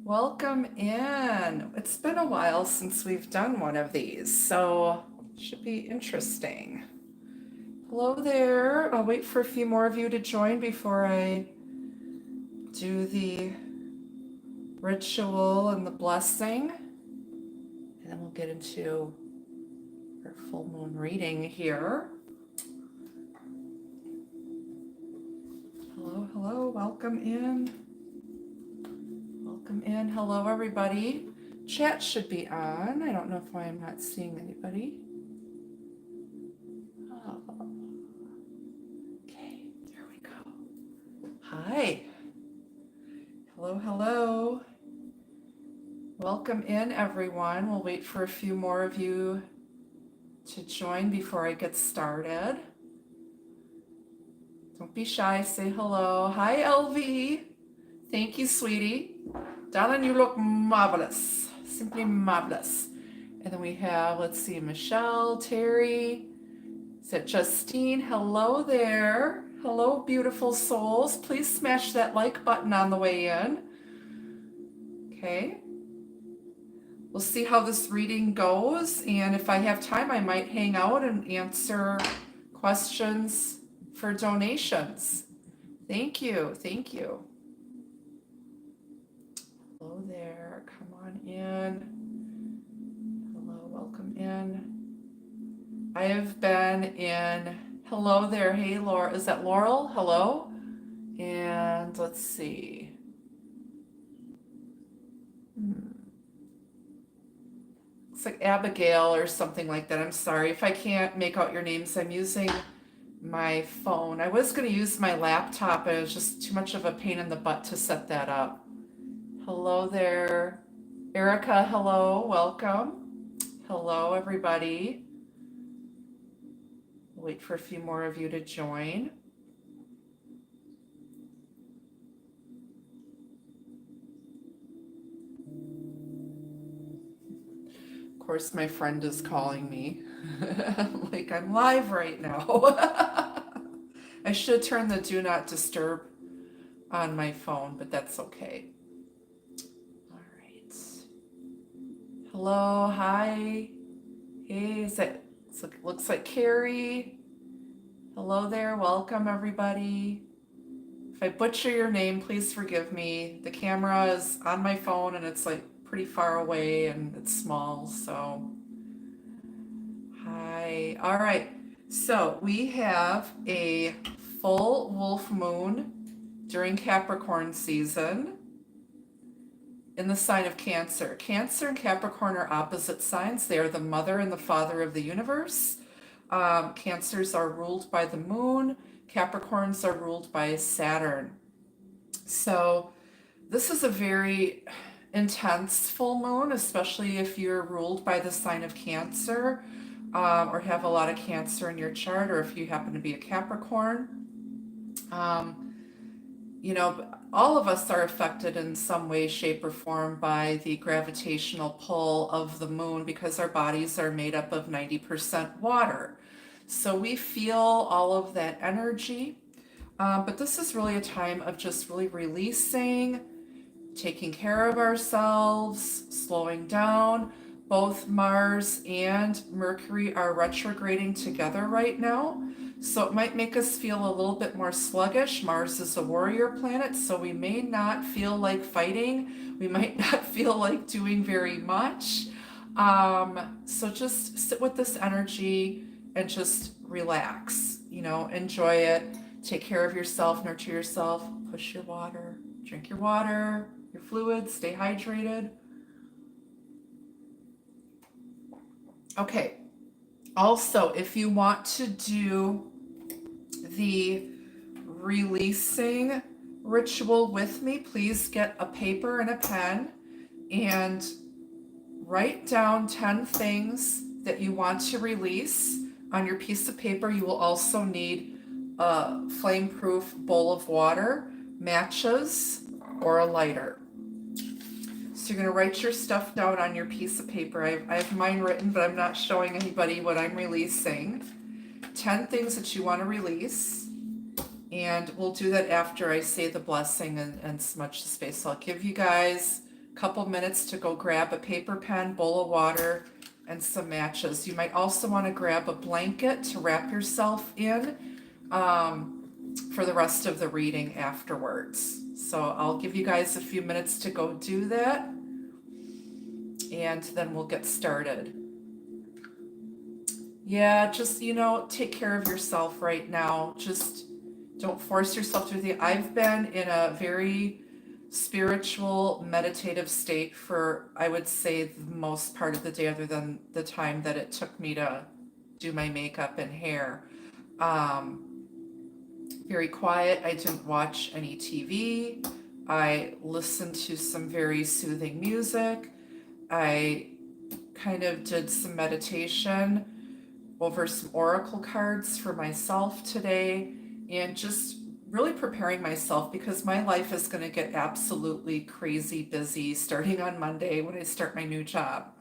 Welcome in. It's been a while since we've done one of these, so it should be interesting. Hello there. I'll wait for a few more of you to join before I do the ritual and the blessing. And then we'll get into our full moon reading here. Hello, hello. Welcome in. Welcome in. Hello, everybody. Chat should be on. I don't know why I'm not seeing anybody. Oh. Okay, there we go. Hi. Hello, hello. Welcome in, everyone. We'll wait for a few more of you to join before I get started. Don't be shy. Say hello. Hi, LV. Thank you, sweetie. Darling, you look marvelous. Simply marvelous. And then we have, let's see, Michelle, Terry. Is that Justine? Hello there. Hello, beautiful souls. Please smash that like button on the way in. Okay. We'll see how this reading goes. And if I have time, I might hang out and answer questions for donations. Thank you. Thank you. Hello there. Come on in. Hello. Welcome in. I have been in. Hello there. Hey, Laura. Is that Laurel? Hello. And let's see. It's like Abigail or something like that. I'm sorry if I can't make out your names. I'm using my phone. I was going to use my laptop, but it was just too much of a pain in the butt to set that up. Hello there. Erica, hello. Welcome. Hello, everybody. Wait for a few more of you to join. Of course, my friend is calling me. Like I'm live right now. I should turn the do not disturb on my phone, but that's okay. All right. Hello, hi. Hey, looks like Carrie. Hello there, welcome everybody. If I butcher your name, please forgive me. The camera is on my phone and it's like pretty far away and it's small, so. Hi, all right. So we have a full wolf moon during Capricorn season in the sign of Cancer. Cancer and Capricorn are opposite signs. They are the mother and the father of the universe. Cancers are ruled by the moon. Capricorns are ruled by Saturn. So this is a very intense full moon, especially if you're ruled by the sign of Cancer, or have a lot of Cancer in your chart, or if you happen to be a Capricorn. You know, all of us are affected in some way, shape, or form by the gravitational pull of the moon because our bodies are made up of 90% water. So we feel all of that energy. But this is really a time of just really releasing, taking care of ourselves, slowing down. Both Mars and Mercury are retrograding together right now. So it might make us feel a little bit more sluggish. Mars is a warrior planet, so we may not feel like fighting. We might not feel like doing very much. So just sit with this energy and just relax, enjoy it. Take care of yourself, nurture yourself, push your water, drink your water, your fluids, stay hydrated. Okay. Also, if you want to do the releasing ritual with me, please get a paper and a pen and write down 10 things that you want to release on your piece of paper. You will also need a flame-proof bowl of water, matches, or a lighter. So you're going to write your stuff down on your piece of paper. I have mine written, but I'm not showing anybody what I'm releasing. 10 things that you want to release. And we'll do that after I say the blessing and smudge the space. So I'll give you guys couple minutes to go grab a paper pen, bowl of water, and some matches. You might also want to grab a blanket to wrap yourself in for the rest of the reading afterwards. So I'll give you guys a few minutes to go do that, and then we'll get started. Yeah, just, take care of yourself right now. Just don't force yourself to do the. I've been in a very spiritual, meditative state for, I would say, the most part of the day, other than the time that it took me to do my makeup and hair. Very quiet. I didn't watch any TV. I listened to some very soothing music. I kind of did some meditation over some oracle cards for myself today, and just really preparing myself because my life is going to get absolutely crazy busy starting on Monday when I start my new job.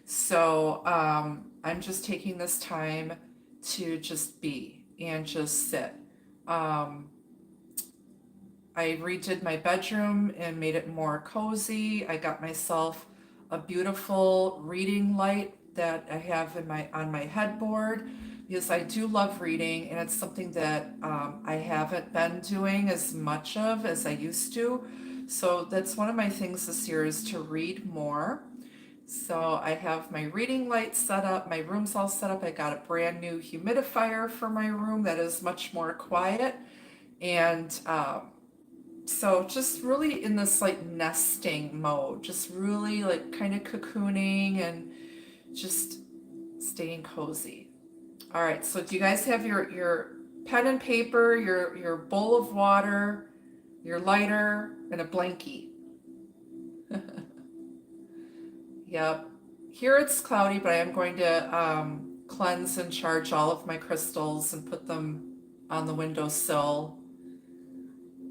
So I'm just taking this time to just be and just sit. I redid my bedroom and made it more cozy. I got myself a beautiful reading light that I have on my headboard, because I do love reading, and it's something that I haven't been doing as much of as I used to. So that's one of my things this year, is to read more. So I have my reading light set up, my room's all set up. I got a brand new humidifier for my room that is much more quiet. And so just really in this like nesting mode, just really like kind of cocooning and just staying cozy. All right, so do you guys have your pen and paper, your bowl of water, your lighter, and a blankie? Yep. Here it's cloudy, but I am going to cleanse and charge all of my crystals and put them on the windowsill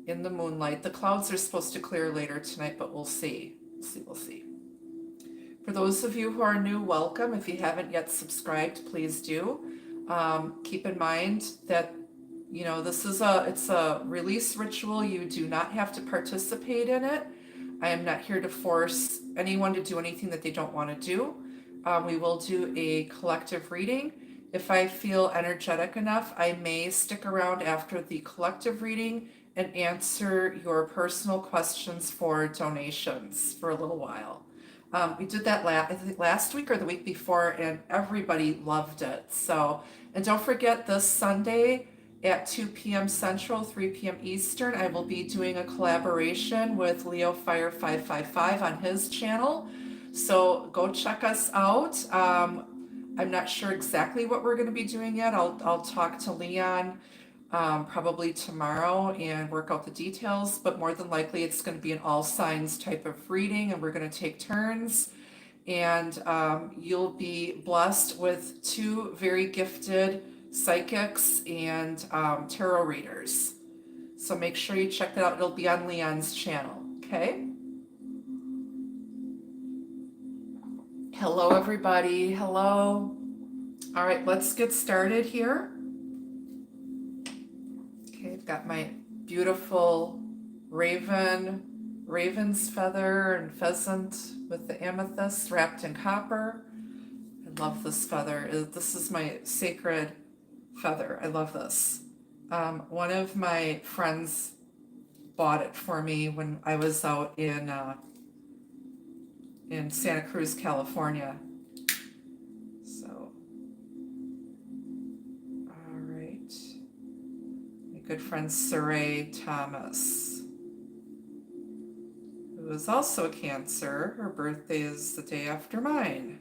in the moonlight. The clouds are supposed to clear later tonight, but we'll see. We'll see. For those of you who are new, welcome. If you haven't yet subscribed, please do. Keep in mind that this is it's a release ritual. You do not have to participate in it. I am not here to force anyone to do anything that they don't want to do. We will do a collective reading. If I feel energetic enough, I may stick around after the collective reading and answer your personal questions for donations for a little while. We did that I think last week or the week before, and everybody loved it. So, and don't forget, this Sunday at 2 p.m. Central, 3 p.m. Eastern, I will be doing a collaboration with Leo Fire 555 on his channel. So go check us out. I'm not sure exactly what we're going to be doing yet. I'll talk to Leon probably tomorrow and work out the details, but more than likely it's going to be an all signs type of reading, and we're going to take turns, and you'll be blessed with two very gifted psychics and tarot readers. So make sure you check that out. It'll be on Leon's channel. Okay. Hello, everybody. Hello. All right, let's get started here. Okay, I've got my beautiful raven's feather and pheasant with the amethyst wrapped in copper. I love this feather. This is my sacred feather. I love this. One of my friends bought it for me when I was out in Santa Cruz, California. So, all right. My good friend Saray Thomas, who is also a Cancer. Her birthday is the day after mine,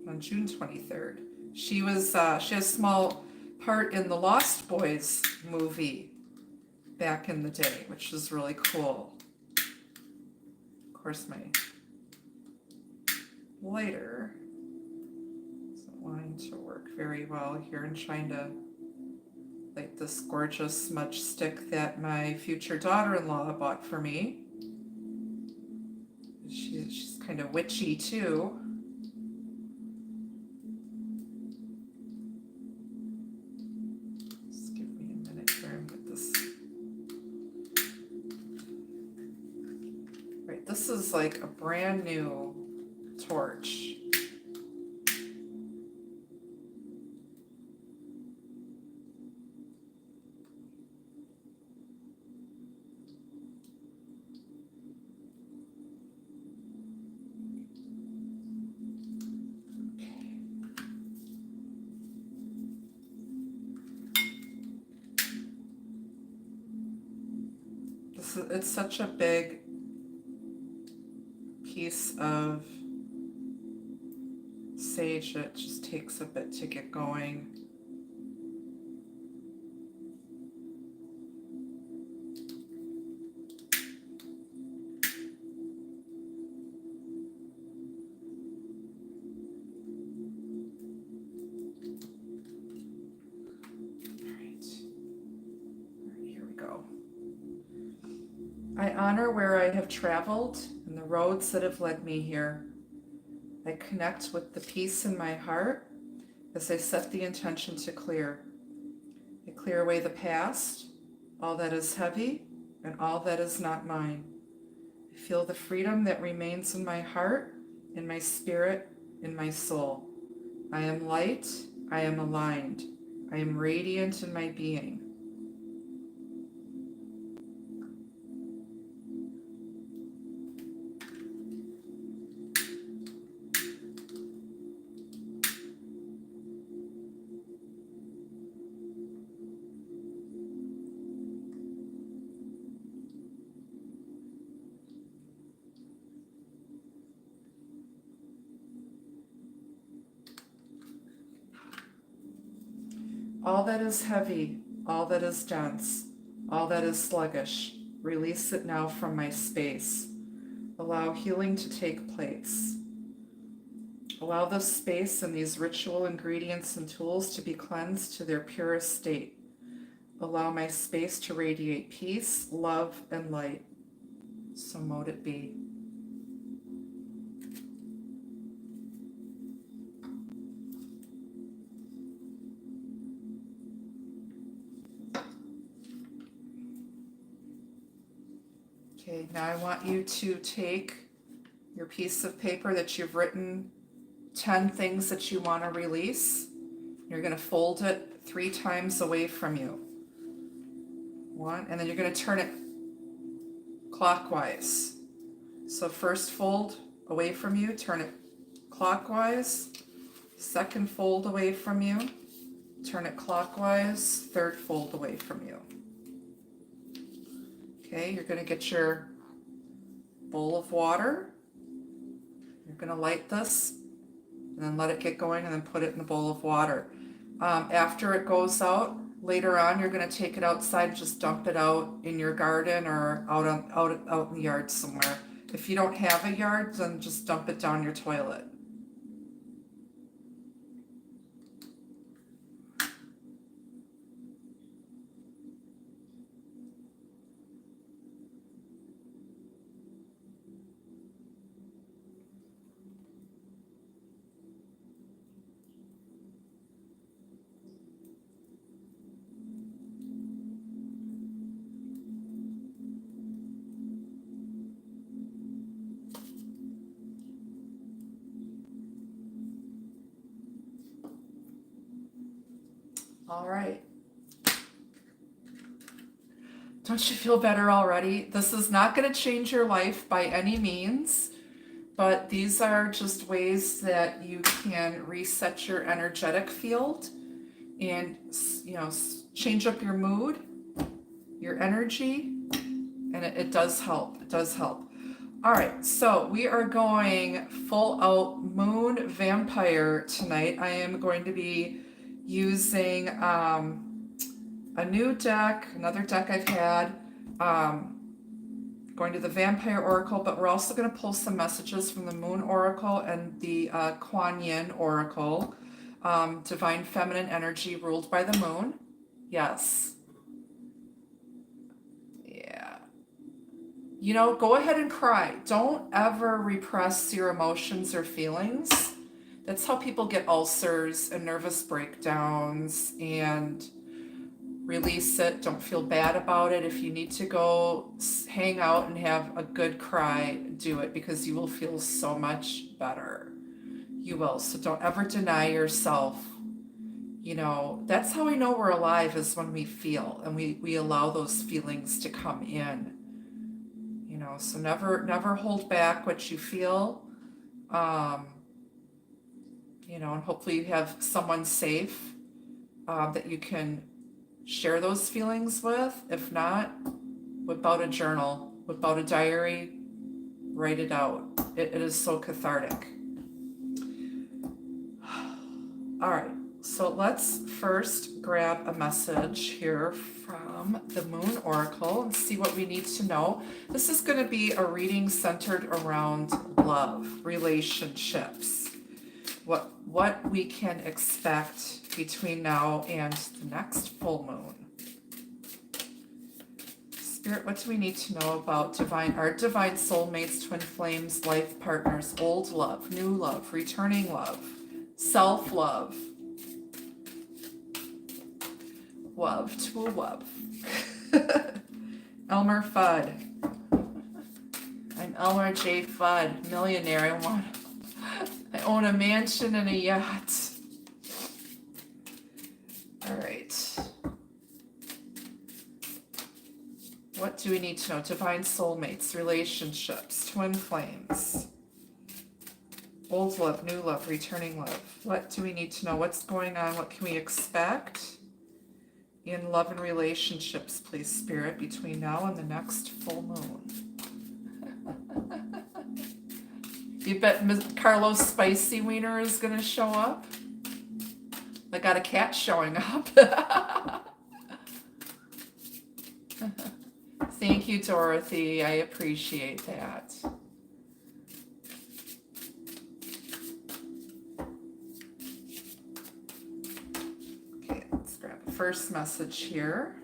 on June 23rd. She has a small part in the Lost Boys movie back in the day, which is really cool. Of course, my lighter isn't wanting to work very well here. I'm trying to light this gorgeous smudge stick that my future daughter-in-law bought for me. She's kind of witchy too. Just give me a minute here and get this. Right, this is like a brand new torch. It's such a big piece of sage that it just takes a bit to get going. I honor where I have traveled and the roads that have led me here. I connect with the peace in my heart as I set the intention to clear. I clear away the past, all that is heavy, and all that is not mine. I feel the freedom that remains in my heart, in my spirit, in my soul. I am light, I am aligned, I am radiant in my being. All that is heavy, all that is dense, all that is sluggish, release it now from my space. Allow healing to take place. Allow this space and these ritual ingredients and tools to be cleansed to their purest state. Allow my space to radiate peace, love, and light. So mote it be. Okay, now I want you to take your piece of paper that you've written 10 things that you want to release. You're going to fold it 3 times away from you. 1, and then you're going to turn it clockwise. So first fold away from you, turn it clockwise. Second fold away from you, turn it clockwise. Third fold away from you. Okay, you're going to get your bowl of water. You're going to light this and then let it get going and then put it in the bowl of water. After it goes out, later on, you're going to take it outside and just dump it out in your garden or out in the yard somewhere. If you don't have a yard, then just dump it down your toilet. All right. Don't you feel better already? This is not going to change your life by any means, but these are just ways that you can reset your energetic field and, change up your mood, your energy, and it does help. It does help. All right, so we are going full out moon vampire tonight. I am going to be using a new deck, another deck I've had, going to the Vampire Oracle, but we're also going to pull some messages from the Moon Oracle and the Kuan Yin Oracle, Divine Feminine Energy ruled by the Moon. Yes. Yeah. Go ahead and cry. Don't ever repress your emotions or feelings. That's how people get ulcers and nervous breakdowns and Release it. Don't feel bad about it. If you need to go hang out and have a good cry, do it, because you will feel so much better. You will. So don't ever deny yourself. That's how we know we're alive, is when we feel and we allow those feelings to come in. So never hold back what you feel. And hopefully you have someone safe that you can share those feelings with. If not, whip out a journal, whip out a diary, write it out. It is so cathartic. All right, so let's first grab a message here from the Moon Oracle and see what we need to know. This is going to be a reading centered around love, relationships, what we can expect between now and the next full moon. Spirit, what do we need to know about our divine soulmates, twin flames, life partners, old love, new love, returning love, self-love, love to a love. Elmer Fudd. I'm Elmer J. Fudd, millionaire. I own a mansion and a yacht. All right. What do we need to know? Divine soulmates, relationships, twin flames, old love, new love, returning love. What do we need to know? What's going on? What can we expect in love and relationships, please, Spirit, between now and the next full moon? You bet Carlos Spicy Wiener is going to show up? I got a cat showing up. Thank you, Dorothy. I appreciate that. Okay, let's grab the first message here.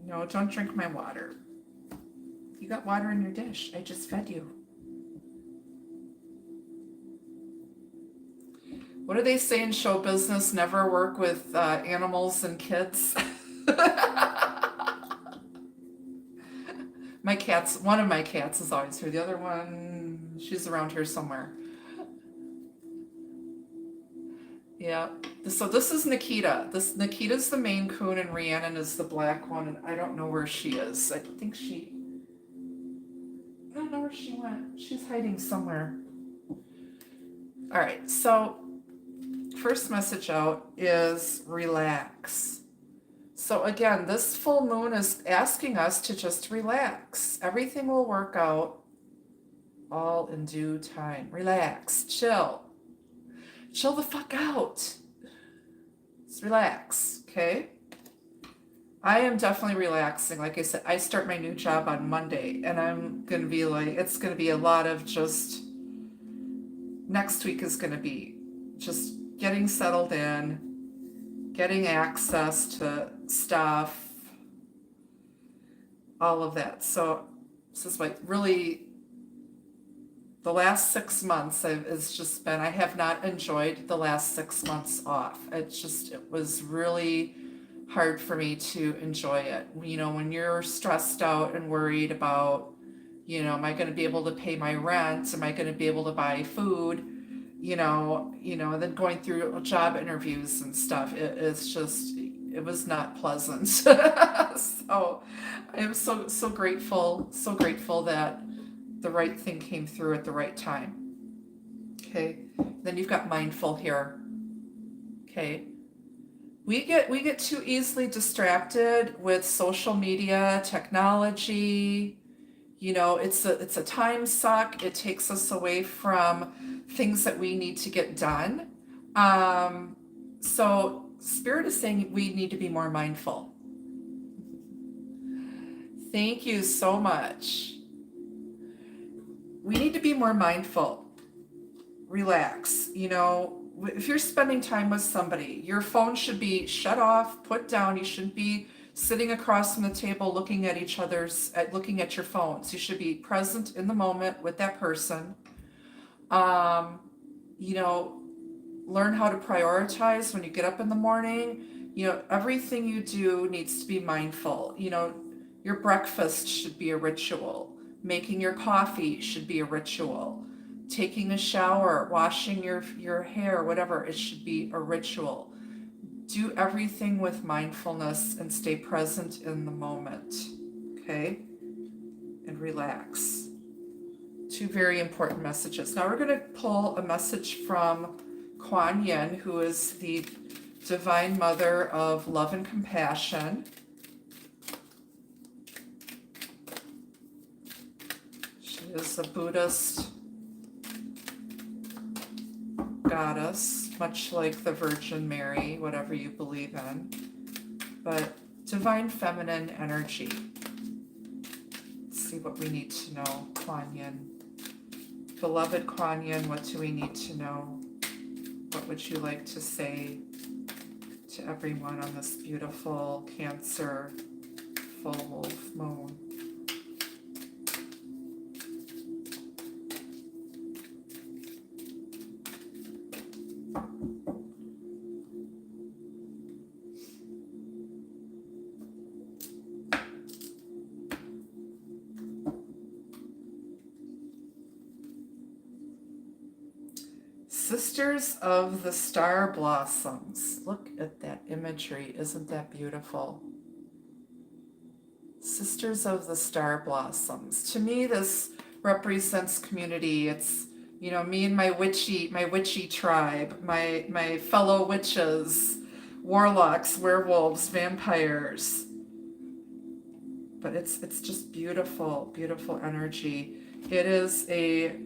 No, don't drink my water. You got water in your dish. I just fed you. What do they say in show business? Never work with animals and kids. One of my cats is always here. The other one, she's around here somewhere. Yeah. So this is Nikita. Nikita's the Maine Coon and Rhiannon is the black one. And I don't know where she is. I don't know where she went. She's hiding somewhere. All right. So first message out is relax. So again, this full moon is asking us to just relax. Everything will work out all in due time. Relax, chill the fuck out. Just relax, okay? I am definitely relaxing. Like I said, I start my new job on Monday, and I'm gonna be it's gonna be a lot of just, next week is gonna be just getting settled in, getting access to stuff, all of that. So this is like really the last 6 months it's just been, I have not enjoyed the last 6 months off. It was really hard for me to enjoy it. When you're stressed out and worried about, am I going to be able to pay my rent? Am I going to be able to buy food? And then going through job interviews and stuff, it was not pleasant. So I am so grateful that the right thing came through at the right time. Okay. Then you've got mindful here. Okay. We get too easily distracted with social media, technology. It's a time suck. It takes us away from things that we need to get done. So Spirit is saying we need to be more mindful. Thank you so much. We need to be more mindful. Relax. If you're spending time with somebody, your phone should be shut off, put down. You shouldn't be sitting across from the table looking at looking at your phones. You should be present in the moment with that person. learn how to prioritize when you get up in the morning. Everything you do needs to be mindful. Your breakfast should be a ritual. Making your coffee should be a ritual. Taking a shower, washing your hair, whatever, it should be a ritual. Do everything with mindfulness and stay present in the moment, okay? And relax. Two very important messages. Now we're going to pull a message from Kuan Yin, who is the Divine Mother of Love and Compassion. She is a Buddhist goddess, much like the Virgin Mary, whatever you believe in, but divine feminine energy. Let's see what we need to know, Kuan Yin. Beloved Kuan Yin, what do we need to know? What would you like to say to everyone on this beautiful Cancer full wolf moon? Sisters of the Star Blossoms. Look at that imagery. Isn't that beautiful? Sisters of the Star Blossoms. To me, this represents community. It's, me and my witchy tribe, my fellow witches, warlocks, werewolves, vampires. But it's just beautiful, beautiful energy. It is a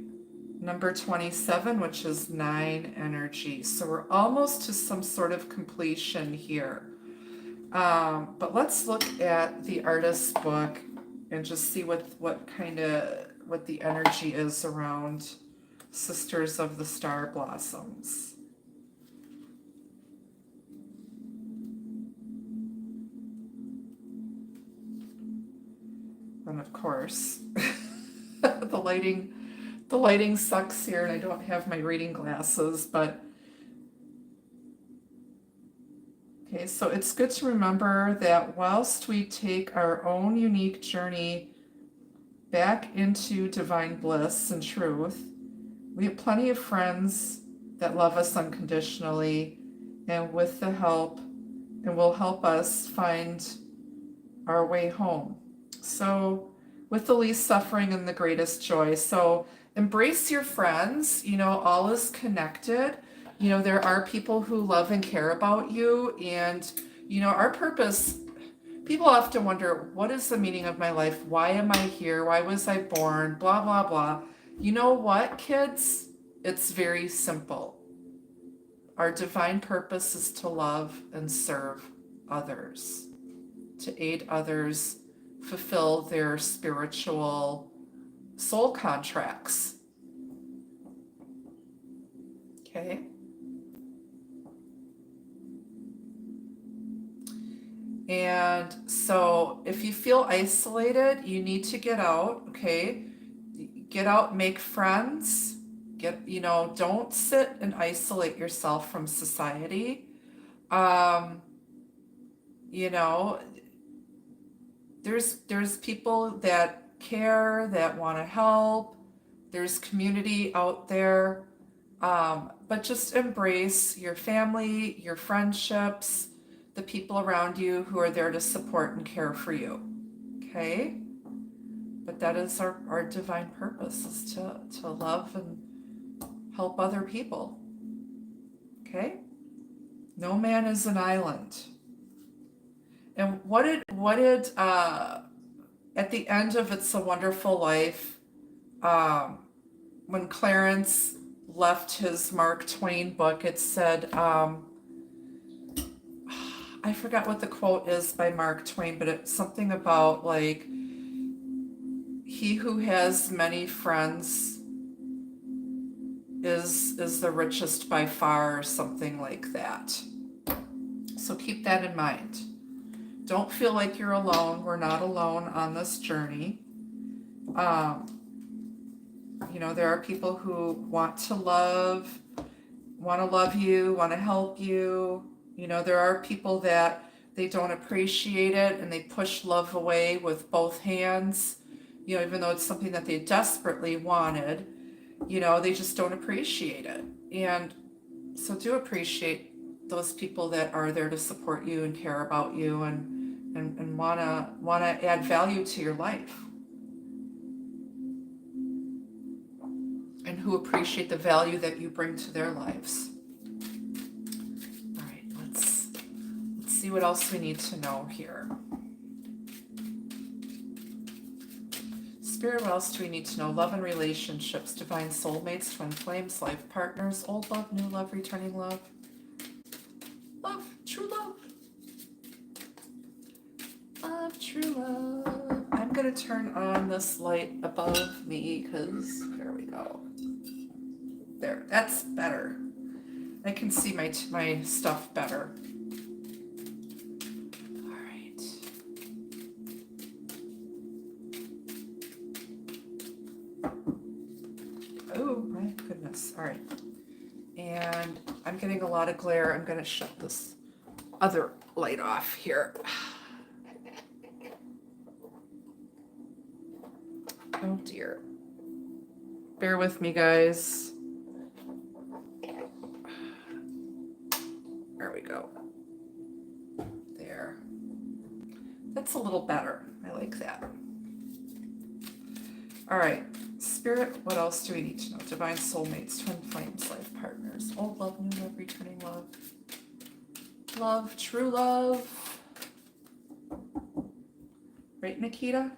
number 27, which is 9 energy. So we're almost to some sort of completion here. But let's look at the artist's book and just see what the energy is around Sisters of the Star Blossoms. And of course, the lighting sucks here, and I don't have my reading glasses, but okay, so it's good to remember that whilst we take our own unique journey back into divine bliss and truth, we have plenty of friends that love us unconditionally and with the help, and will help us find our way home. So with the least suffering and the greatest joy. So embrace your friends, all is connected. There are people who love and care about you, and, our purpose, people often wonder, what is the meaning of my life? Why am I here? Why was I born? Blah, blah, blah. You know what, kids? It's very simple. Our divine purpose is to love and serve others, to aid others fulfill their spiritual soul contracts. Okay. And so if you feel isolated, you need to get out, okay? Get out, make friends. Don't sit and isolate yourself from society. There's people that care, that want to help. There's community out there. But just embrace your family, your friendships, the people around you who are there to support and care for you. Okay? But that is our divine purpose, is to love and help other people. Okay? No man is an island. And what did at the end of It's a Wonderful Life, when Clarence left his Mark Twain book, it said, I forgot what the quote is by Mark Twain, but it's something about like, he who has many friends is the richest by far, or something like that. So keep that in mind. Don't feel like you're alone. We're not alone on this journey. There are people who want to love, want to love you, want to help you. You know, there are people that they don't appreciate it and they push love away with both hands, you know, even though it's something that they desperately wanted, you know, they just don't appreciate it. And so do appreciate those people that are there to support you and care about you and wanna add value to your life. And who appreciate the value that you bring to their lives. All right, let's see what else we need to know here. Spirit, what else do we need to know? Love and relationships, divine soulmates, twin flames, life partners, old love, new love, returning love. Love, true love. Love, true love. I'm gonna turn on this light above me because there we go. There, that's better. I can see my stuff better. All right. Oh my goodness. All right. And I'm getting a lot of glare. I'm going to shut this other light off here. Oh dear. Bear with me, guys. There we go. There. That's a little better. I like that. All right. Spirit, what else do we need to know? Divine soulmates, twin flames, life partners, old love, new love, returning love. Love, true love. Right, Nikita?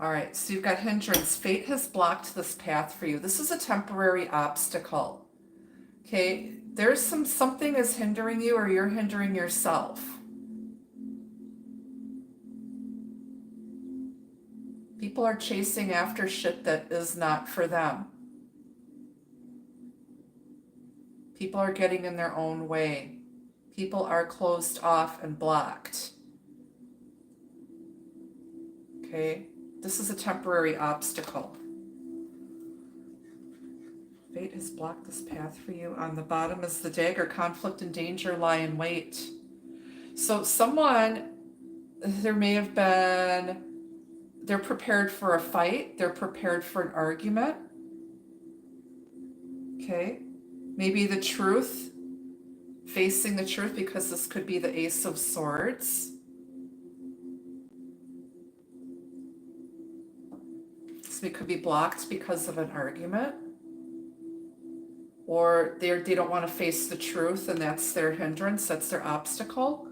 All right, so you've got hindrance. Fate has blocked this path for you. This is a temporary obstacle. Okay, there's something is hindering you or you're hindering yourself. People are chasing after shit that is not for them. People are getting in their own way. People are closed off and blocked. Okay? This is a temporary obstacle. Fate has blocked this path for you. On the bottom is the dagger. Conflict and danger lie in wait. So someone, there may have been, they're prepared for a fight. They're prepared for an argument. Okay? Maybe the truth, facing the truth, because this could be the Ace of Swords. It could be blocked because of an argument, or they don't want to face the truth and that's their hindrance, that's their obstacle.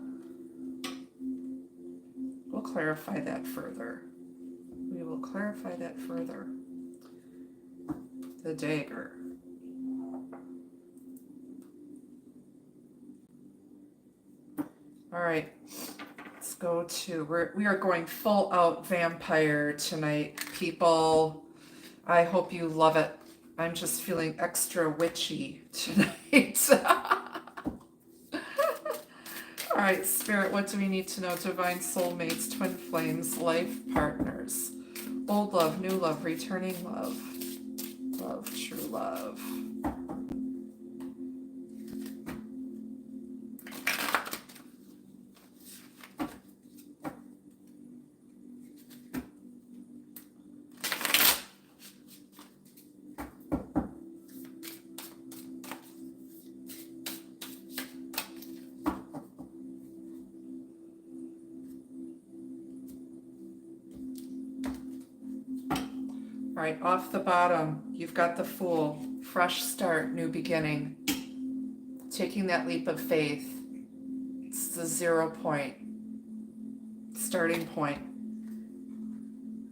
We'll clarify that further. We will clarify that further. The dagger. All right. Let's go to, we are going full out vampire tonight, people. I hope you love it. I'm just feeling extra witchy tonight. All right, Spirit, what do we need to know? Divine soulmates, twin flames, life partners, old love, new love, returning love, love, true love. All right, off the bottom, you've got the Fool, fresh start, new beginning. Taking that leap of faith. It's the 0 point, starting point.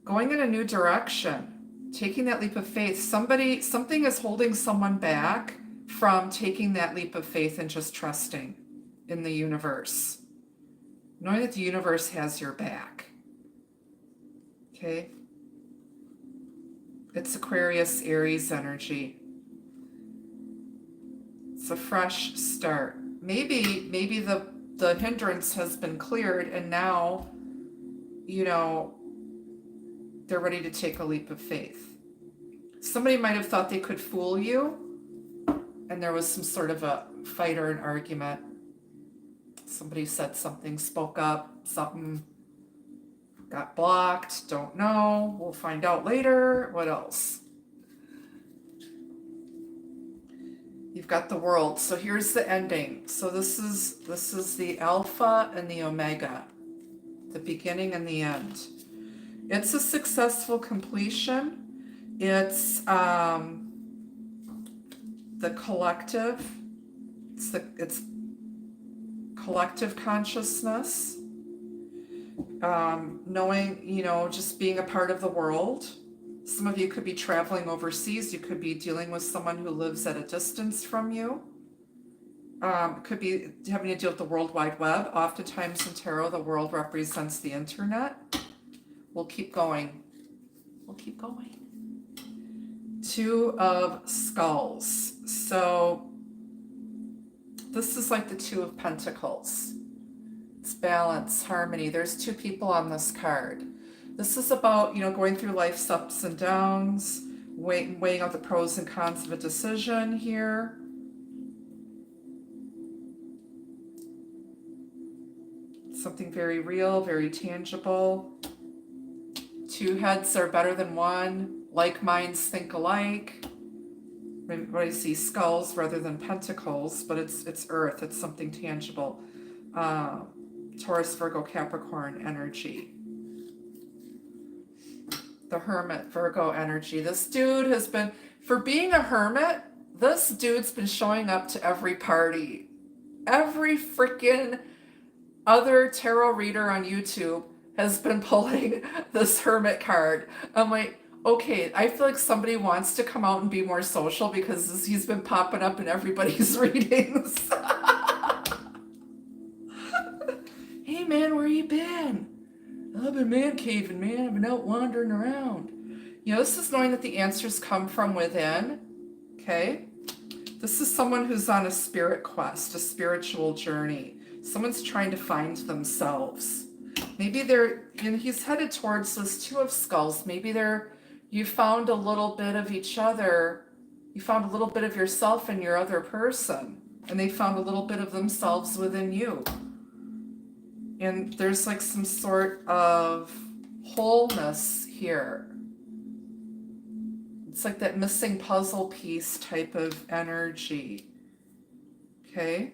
Going in a new direction, taking that leap of faith. Something is holding someone back from taking that leap of faith and just trusting in the universe. Knowing that the universe has your back. Okay? It's Aquarius, Aries energy. It's a fresh start. Maybe the hindrance has been cleared and now, you know, They're ready to take a leap of faith. Somebody might have thought they could fool you, and there was some sort of a fight or an argument. Somebody said something, spoke up, something got blocked, don't know, we'll find out later. What else? You've got the world. So here's the ending. So this is the alpha and the omega, the beginning and the end. It's a successful completion. It's the collective. It's collective consciousness. Knowing, just being a part of the world. Some of you could be traveling overseas. You could be dealing with someone who lives at a distance from you. Could be having to deal with the World Wide Web. Oftentimes in tarot, the world represents the internet. We'll keep going. We'll keep going. Two of Skulls. So this is like the Two of Pentacles. It's balance, harmony. There's two people on this card. This is about, going through life's ups and downs, weighing out the pros and cons of a decision here. Something very real, very tangible. Two heads are better than one. Like minds think alike. Everybody sees skulls rather than pentacles, but it's earth. It's something tangible. Taurus, Virgo, Capricorn energy. The Hermit, Virgo energy. This dude has been, for being a hermit, this dude's been showing up to every party. Every freaking other tarot reader on YouTube has been pulling this Hermit card. I'm like, okay, I feel like somebody wants to come out and be more social because he's been popping up in everybody's readings. Hey man, where you been? I've been man caving, man. I've been out wandering around. This is knowing that the answers come from within. Okay? This is someone who's on a spirit quest, a spiritual journey. Someone's trying to find themselves. Maybe he's headed towards this Two of Skulls. Maybe you found a little bit of each other. You found a little bit of yourself in your other person. And they found a little bit of themselves within you. And there's like some sort of wholeness here. It's like that missing puzzle piece type of energy. Okay?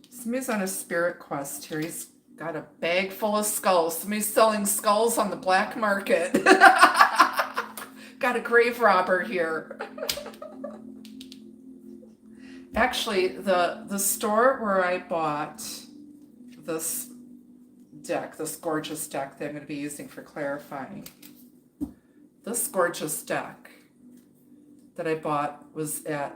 Somebody's on a spirit quest here. He's got a bag full of skulls. Somebody's selling skulls on the black market. Got a grave robber here. Actually, the store where I bought this deck, this gorgeous deck that I'm going to be using for clarifying. This gorgeous deck that I bought was at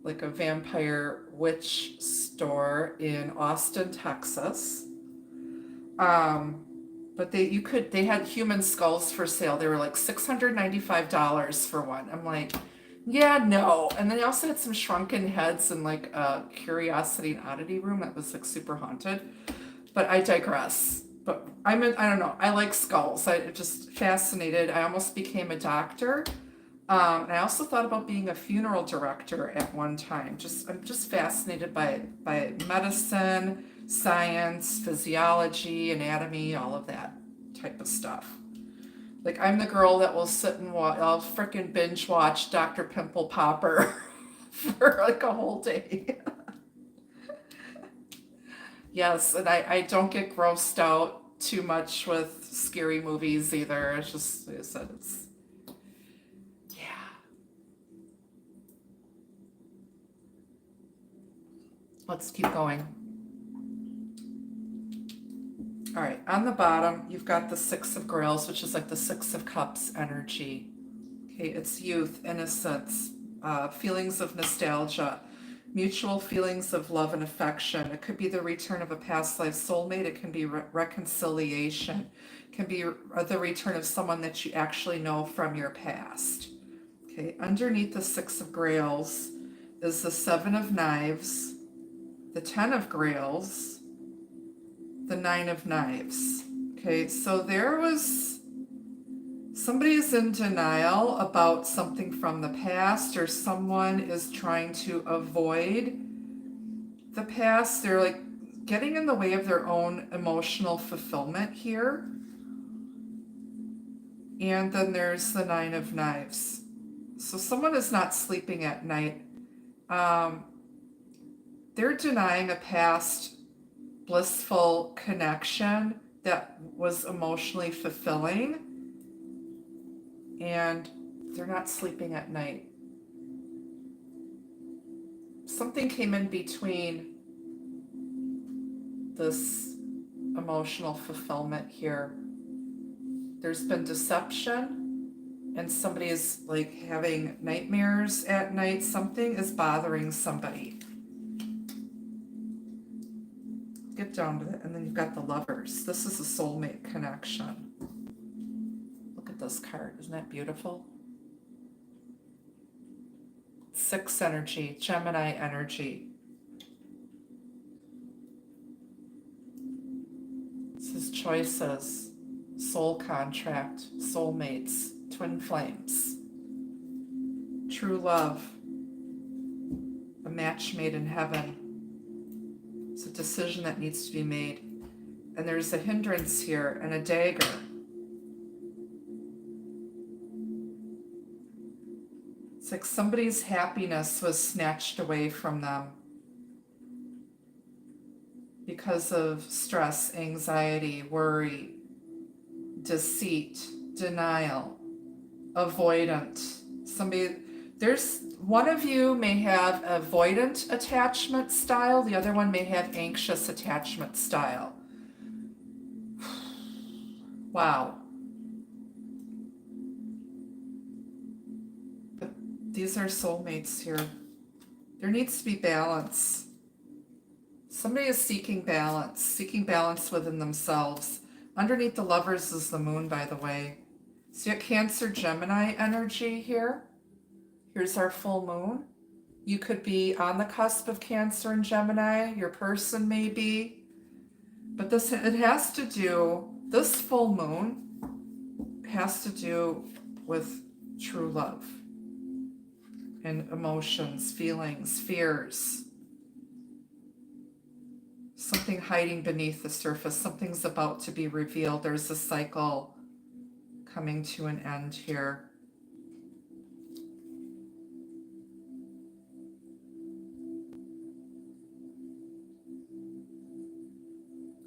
like a vampire witch store in Austin, Texas. But they had human skulls for sale. They were like $695 for one. I'm like, yeah, no. And then they also had some shrunken heads in like a curiosity and oddity room that was like super haunted. But I digress. But I don't know. I like skulls. I'm just fascinated. I almost became a doctor. And I also thought about being a funeral director at one time. I'm just fascinated by medicine, science, physiology, anatomy, all of that type of stuff. Like I'm the girl that will sit and I'll freaking binge watch Dr. Pimple Popper for like a whole day. Yes, and I don't get grossed out too much with scary movies either. It's just, like I said, yeah. Let's keep going. All right, on the bottom, you've got the Six of Grails, which is like the Six of Cups energy. Okay, it's youth, innocence, feelings of nostalgia, mutual feelings of love and affection. It could be the return of a past life soulmate. It can be reconciliation. It can be the return of someone that you actually know from your past. Okay, underneath the Six of Grails is the Seven of Knives, the Ten of Grails, the Nine of Knives. Okay, so there was somebody is in denial about something from the past, or someone is trying to avoid the past. They're like getting in the way of their own emotional fulfillment here. And then there's the Nine of Knives. So someone is not sleeping at night. They're denying a past blissful connection that was emotionally fulfilling, and they're not sleeping at night. Something came in between this emotional fulfillment here. There's been deception, and somebody is like having nightmares at night. Something is bothering somebody. Get down to it. And then you've got the Lovers. This is a soulmate connection. Look at this card. Isn't that beautiful? 6 energy, Gemini energy. This is choices, soul contract, soulmates, twin flames, true love, a match made in heaven. It's a decision that needs to be made. And there's a hindrance here and a dagger. It's like somebody's happiness was snatched away from them because of stress, anxiety, worry, deceit, denial, avoidant. There's one of you may have avoidant attachment style, the other one may have anxious attachment style. Wow. But these are soulmates here. There needs to be balance. Somebody is seeking balance within themselves. Underneath the Lovers is the Moon, by the way. So you got Cancer, Gemini energy here. Here's our full moon. You could be on the cusp of Cancer and Gemini. Your person may be. But this full moon has to do with true love and emotions, feelings, fears. Something hiding beneath the surface. Something's about to be revealed. There's a cycle coming to an end here.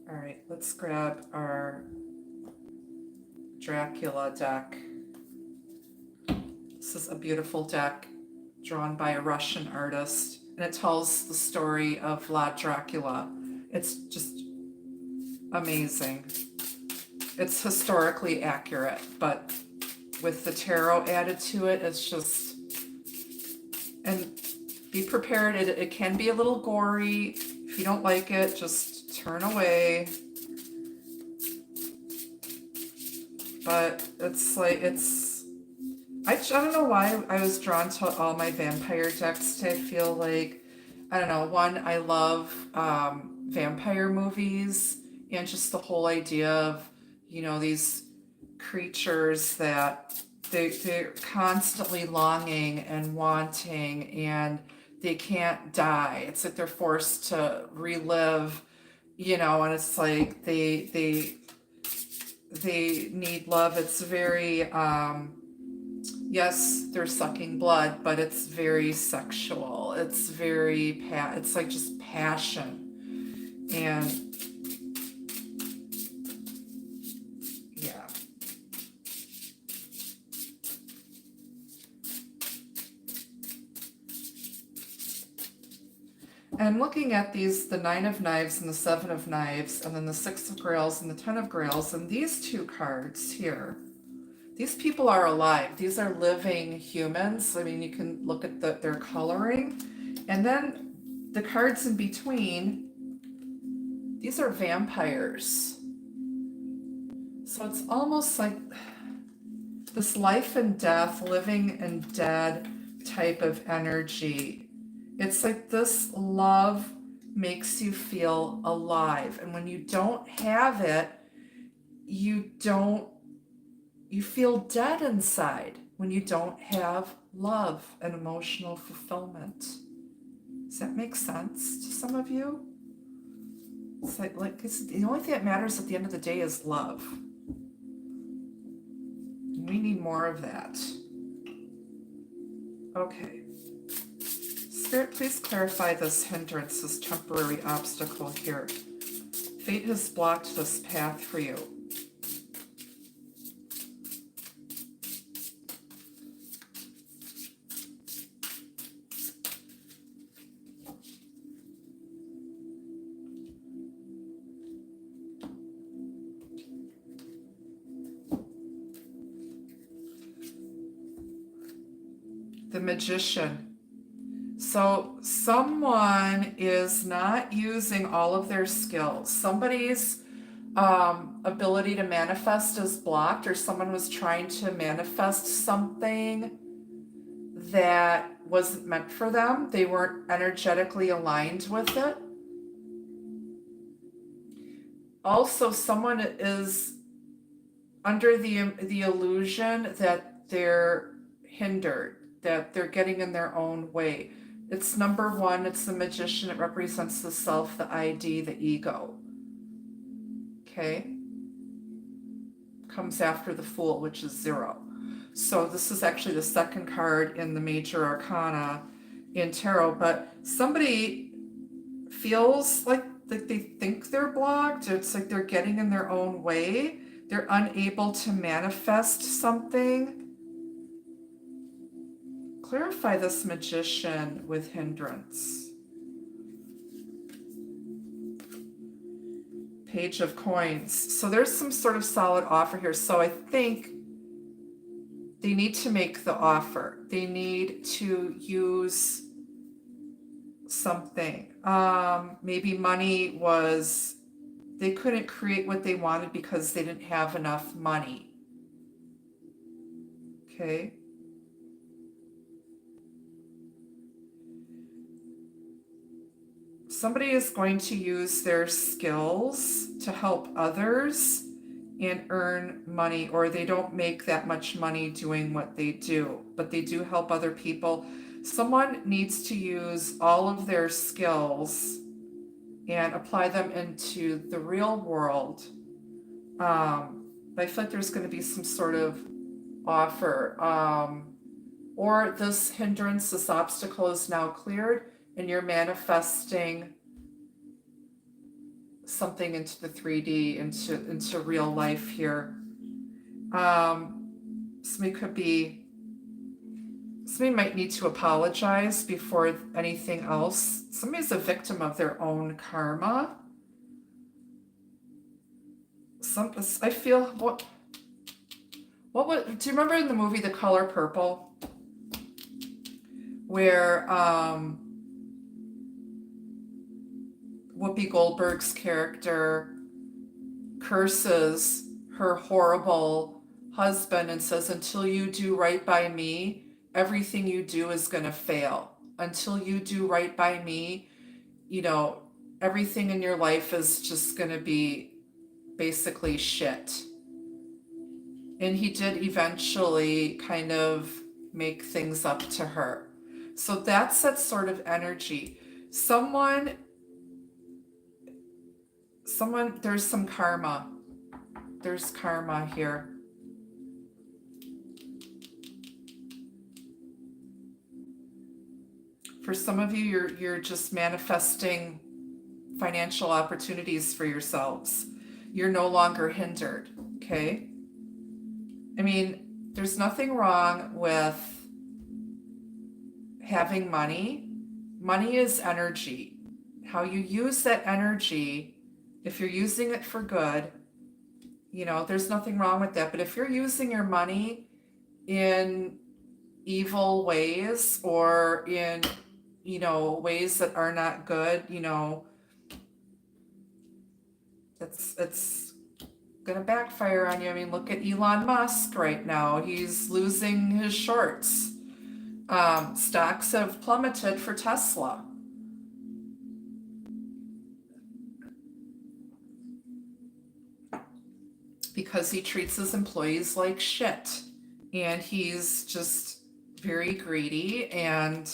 All right, let's grab our Dracula deck. This is a beautiful deck drawn by a Russian artist, and it tells the story of Vlad Dracula. It's just amazing. It's historically accurate, but with the tarot added to it, it's just, and be prepared. It can be a little gory. If you don't like it, just turn away. But it's like, I don't know why I was drawn to all my vampire decks. I feel like, I don't know, one, I love vampire movies, and just the whole idea of, these creatures that they're constantly longing and wanting, and they can't die. It's like they're forced to relive, and it's like they need love. It's very, yes, they're sucking blood, but it's very sexual. It's very, it's like just passion. And yeah. And looking at these, the Nine of Knives and the Seven of Knives, and then the Six of Grails and the Ten of Grails, and these two cards here, these people are alive. These are living humans. I mean, you can look at their coloring. And then the cards in between, these are vampires. So it's almost like this life and death, living and dead type of energy. It's like this love makes you feel alive. And when you don't have it, you don't You feel dead inside when you don't have love and emotional fulfillment. Does that make sense to some of you? It's it's the only thing that matters at the end of the day is love. We need more of that. Okay. Spirit, please clarify this hindrance, this temporary obstacle here. Fate has blocked this path for you. The Magician. So someone is not using all of their skills. Somebody's ability to manifest is blocked, or someone was trying to manifest something that wasn't meant for them. They weren't energetically aligned with it. Also, someone is under the illusion that they're hindered, that they're getting in their own way. It's number one, it's the Magician. It represents the self, the ID, the ego. Okay? Comes after the Fool, which is 0. So this is actually the second card in the Major Arcana in Tarot, but somebody feels like they think they're blocked. It's like they're getting in their own way. They're unable to manifest something. Clarify this Magician with hindrance. Page of Coins. So there's some sort of solid offer here. So I think they need to make the offer. They need to use something. Maybe money was, they couldn't create what they wanted because they didn't have enough money. Okay. Somebody is going to use their skills to help others and earn money, or they don't make that much money doing what they do, but they do help other people. Someone needs to use all of their skills and apply them into the real world. I feel like there's going to be some sort of offer, or this hindrance, this obstacle is now cleared, and you're manifesting something into the 3D, into real life here. Somebody might need to apologize before anything else. Somebody's a victim of their own karma. I feel, what do you remember in the movie The Color Purple, where Whoopi Goldberg's character curses her horrible husband and says, until you do right by me, everything you do is going to fail. Until you do right by me, everything in your life is just going to be basically shit. And he did eventually kind of make things up to her. So that's that sort of energy. Someone, there's some karma. There's karma here. For some of you, you're just manifesting financial opportunities for yourselves. You're no longer hindered, okay? I mean, there's nothing wrong with having money. Money is energy. How you use that energy, if you're using it for good, there's nothing wrong with that. But if you're using your money in evil ways, or in, ways that are not good, it's going to backfire on you. I mean, look at Elon Musk right now. He's losing his shorts. Stocks have plummeted for Tesla. because he treats his employees like shit. And he's just very greedy, and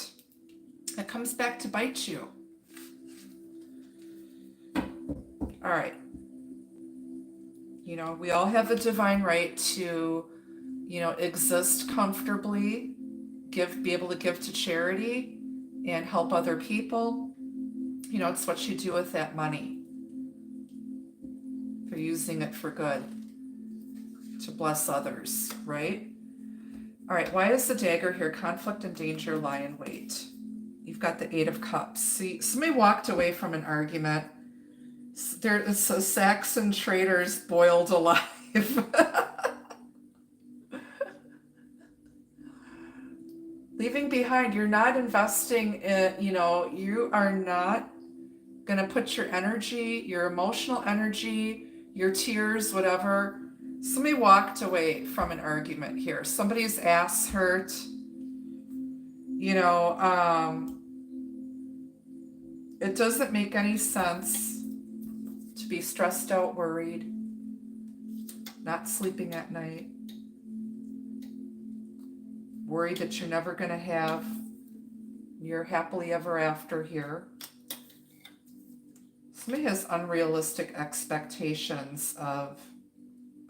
it comes back to bite you. All right. You know, we all have a divine right to, you know, exist comfortably, be able to give to charity and help other people. You know, it's what you do with that money. If you're using it for good, to bless others, right? All right, why is the dagger here? Conflict and danger lie in wait. You've got the Eight of Cups. See, somebody walked away from an argument. It's a Saxon traders boiled alive. Leaving behind, you're not investing in, you know, you are not going to put your energy, your emotional energy, your tears, whatever. Somebody walked away from an argument here. Somebody's ass hurt. You know, it doesn't make any sense to be stressed out, worried, not sleeping at night, worried that you're never going to have your happily ever after here. Somebody has unrealistic expectations of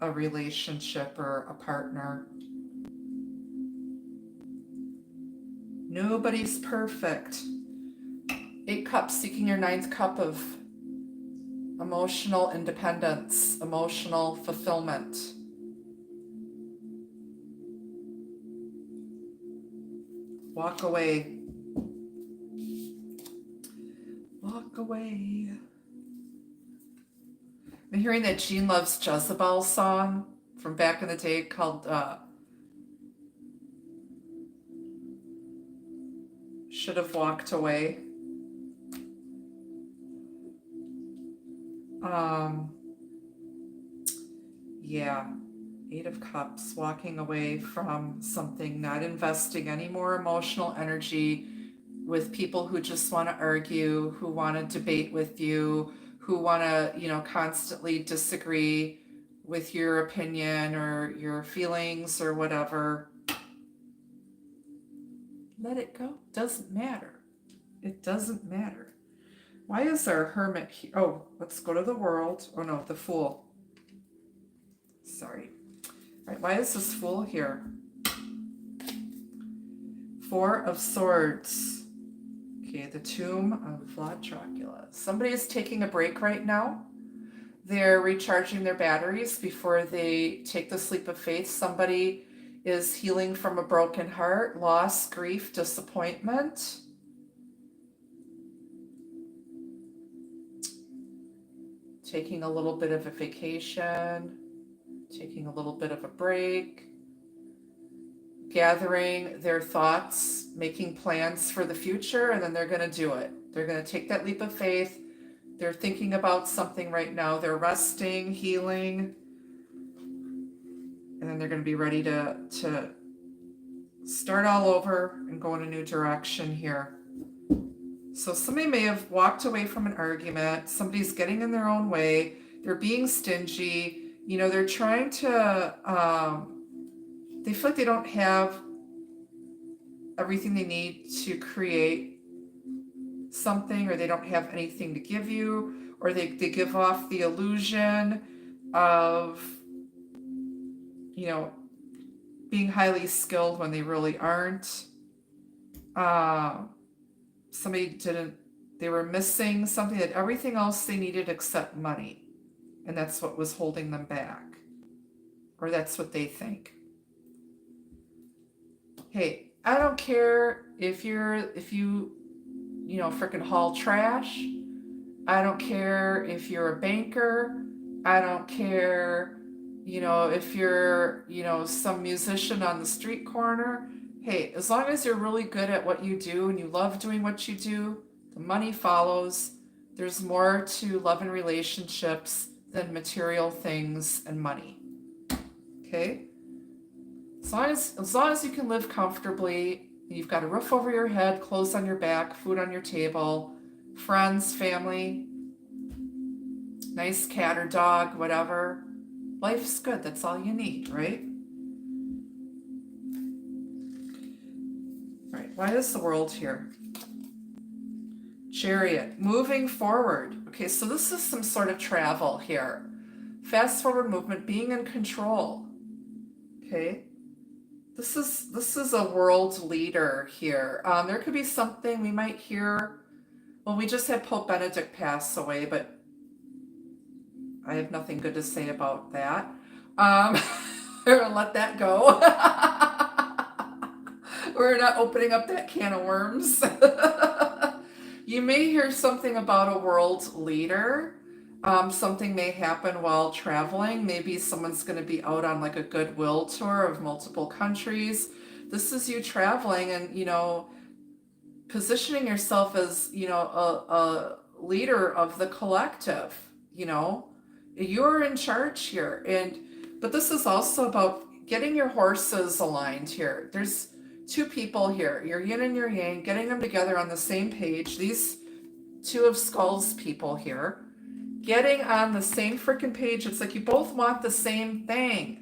a relationship or a partner. Nobody's perfect. 8 cups, seeking your 9th cup of emotional independence, emotional fulfillment. Walk away. Walk away. I'm hearing that Gene Loves Jezebel song from back in the day called Should Have Walked Away. Yeah, 8 of Cups, walking away from something, not investing any more emotional energy with people who just want to argue, who want to debate with you, who want to, you know, constantly disagree with your opinion or your feelings or whatever. Let it go. Doesn't matter. It doesn't matter. Why is there a hermit here? Oh, let's go to the world. Oh no, the Fool. Sorry. All right, why is this Fool here? 4 of Swords. Okay, the Tomb of Vlad Dracula. Somebody is taking a break right now. They're recharging their batteries before they take the Sleep of Faith. Somebody is healing from a broken heart, loss, grief, disappointment. Taking a little bit of a vacation, taking a little bit of a break, gathering their thoughts, making plans for the future, and then they're going to do it. They're going to take that leap of faith. They're thinking about something right now. They're resting, healing, and then they're going to be ready to start all over and go in a new direction here. So somebody may have walked away from an argument. Somebody's getting in their own way. They're being stingy. You know, they're trying to, they feel like they don't have everything they need to create something, or they don't have anything to give you, or they give off the illusion of, you know, being highly skilled when they really aren't. They were missing something, that everything else they needed except money. And that's what was holding them back. Or that's what they think. Hey, I don't care if you freaking haul trash. I don't care if you're a banker. I don't care, if you're, some musician on the street corner. Hey, as long as you're really good at what you do and you love doing what you do, the money follows. There's more to love and relationships than material things and money. Okay? As long as you can live comfortably, you've got a roof over your head, clothes on your back, food on your table, friends, family, nice cat or dog, whatever. Life's good. That's all you need, right? All right. Why is the world here? Chariot, moving forward. Okay, so this is some sort of travel here. Fast forward movement, being in control. Okay. This is a world leader here. There could be something we might hear. Well, we just had Pope Benedict pass away, but I have nothing good to say about that. We're gonna let that go. We're not opening up that can of worms. You may hear something about a world leader. Something may happen while traveling. Maybe someone's going to be out on like a goodwill tour of multiple countries. This is you traveling and, positioning yourself as, a leader of the collective, You're in charge here. But this is also about getting your horses aligned here. There's two people here, your yin and your yang, getting them together on the same page. These two of skulls people here, getting on the same freaking page. It's like you both want the same thing,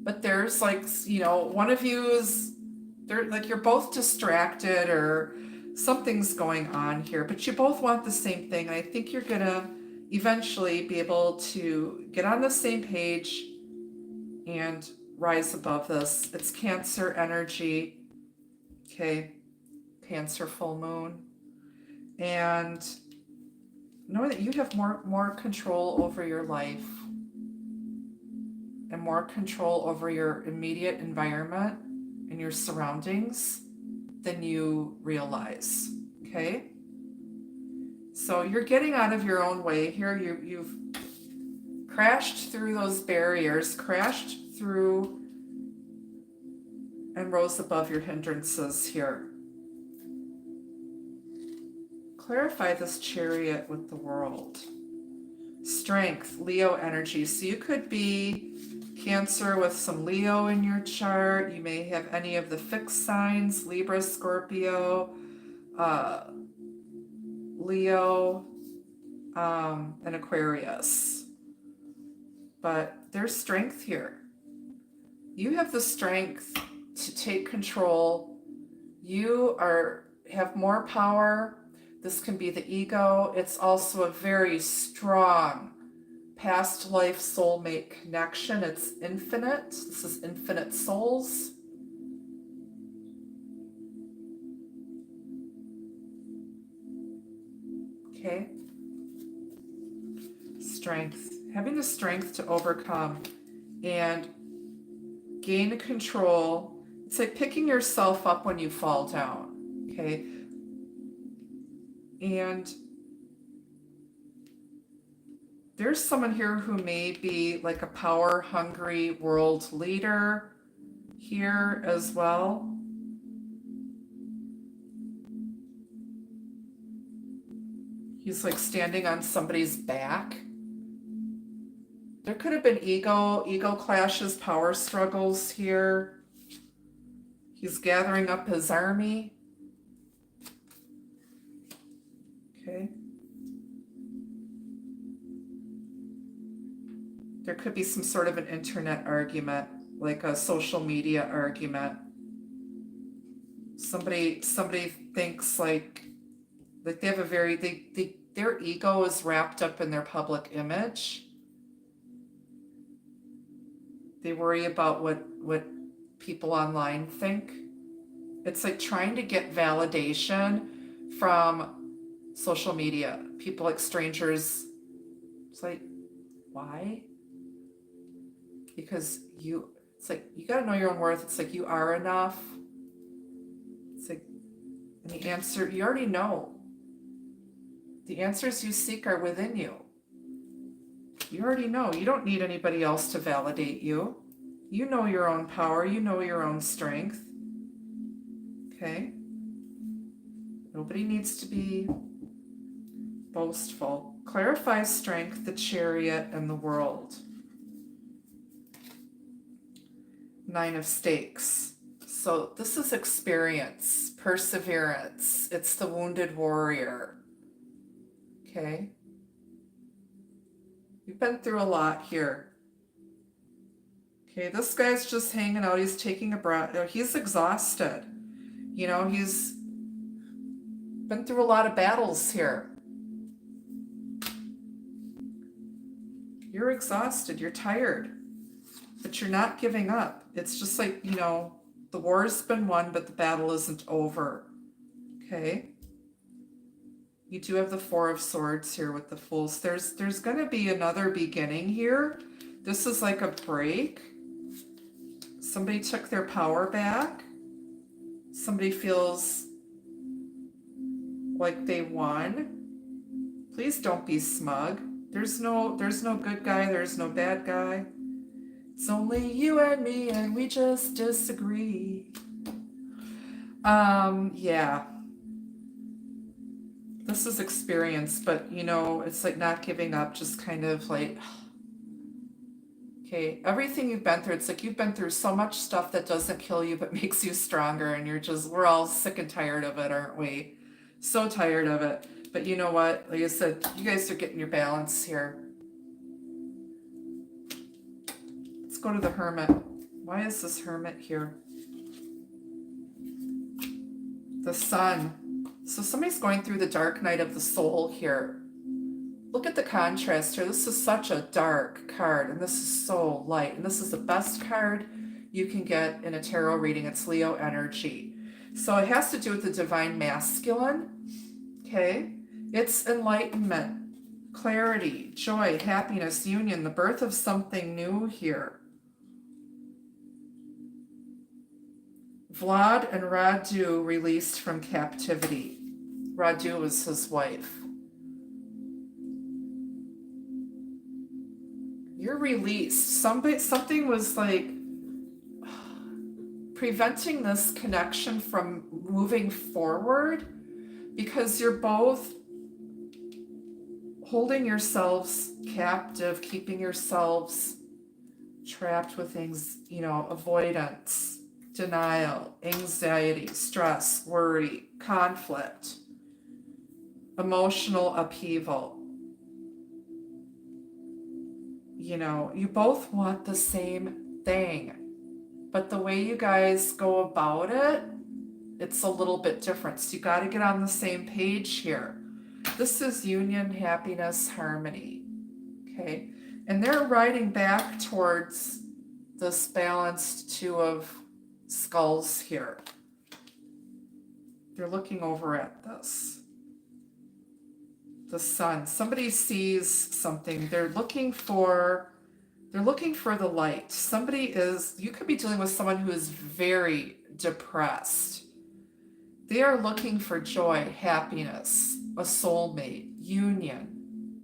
but there's like, one of you is, they're like, you're both distracted or something's going on here, but you both want the same thing. And I think you're gonna eventually be able to get on the same page and rise above this. It's Cancer energy. Okay, Cancer full moon. And know that you have more control over your life and more control over your immediate environment and your surroundings than you realize. Okay? So you're getting out of your own way here. You've crashed through those barriers, crashed through and rose above your hindrances here. Clarify this Chariot with the world. Strength, Leo energy. So you could be Cancer with some Leo in your chart. You may have any of the fixed signs, Libra, Scorpio, Leo, and Aquarius. But there's strength here. You have the strength to take control. You have more power. This can be the ego. It's also a very strong past life soulmate connection. It's infinite. This is infinite souls. Okay. Strength. Having the strength to overcome and gain control. It's like picking yourself up when you fall down. Okay. And there's someone here who may be like a power hungry world leader here as well. He's like standing on somebody's back. There could have been ego clashes, power struggles here. He's gathering up his army. Okay. There could be some sort of an internet argument, like a social media argument. Somebody thinks like they have a very, their ego is wrapped up in their public image. They worry about what people online think. It's like trying to get validation from social media. People like strangers. It's like, why? Because it's like, you got to know your own worth. It's like, you are enough. It's like, and the answer, you already know. The answers you seek are within you. You already know. You don't need anybody else to validate you. You know your own power. You know your own strength. Okay? Nobody needs to be boastful. Clarify strength, the Chariot, and the world. 9 of Stakes. So this is experience, perseverance. It's the wounded warrior. Okay? You've been through a lot here. Okay, this guy's just hanging out. He's taking a breath. He's exhausted. You know, he's been through a lot of battles here. You're exhausted. You're tired. But you're not giving up. It's just like, you know, the war's been won, but the battle isn't over. Okay? You do have the Four of Swords here with the Fools. There's going to be another beginning here. This is like a break. Somebody took their power back. Somebody feels like they won. Please don't be smug. There's no good guy, there's no bad guy. It's only you and me and we just disagree. Yeah. This is experience, but you know, it's like not giving up, just kind of like, okay, everything you've been through, it's like you've been through so much stuff that doesn't kill you but makes you stronger, and we're all sick and tired of it, aren't we? So tired of it. But you know what? Like I said, you guys are getting your balance here. Let's go to the Hermit. Why is this Hermit here? The Sun. So somebody's going through the dark night of the soul here. Look at the contrast here. This is such a dark card, and this is so light. And this is the best card you can get in a tarot reading. It's Leo energy. So it has to do with the divine masculine. Okay? It's enlightenment, clarity, joy, happiness, union, the birth of something new here. Vlad and Radu released from captivity. Radu was his wife. You're released. Something was like preventing this connection from moving forward because you're both holding yourselves captive, keeping yourselves trapped with things, you know, avoidance, denial, anxiety, stress, worry, conflict, emotional upheaval. You know, you both want the same thing, but the way you guys go about it, it's a little bit different. So you got to get on the same page here. This is union, happiness, harmony. Okay. And they're riding back towards this balanced Two of Skulls here. They're looking over at this. The Sun. Somebody sees something. They're looking for the light. You could be dealing with someone who is very depressed. They are looking for joy, happiness, a soulmate, union,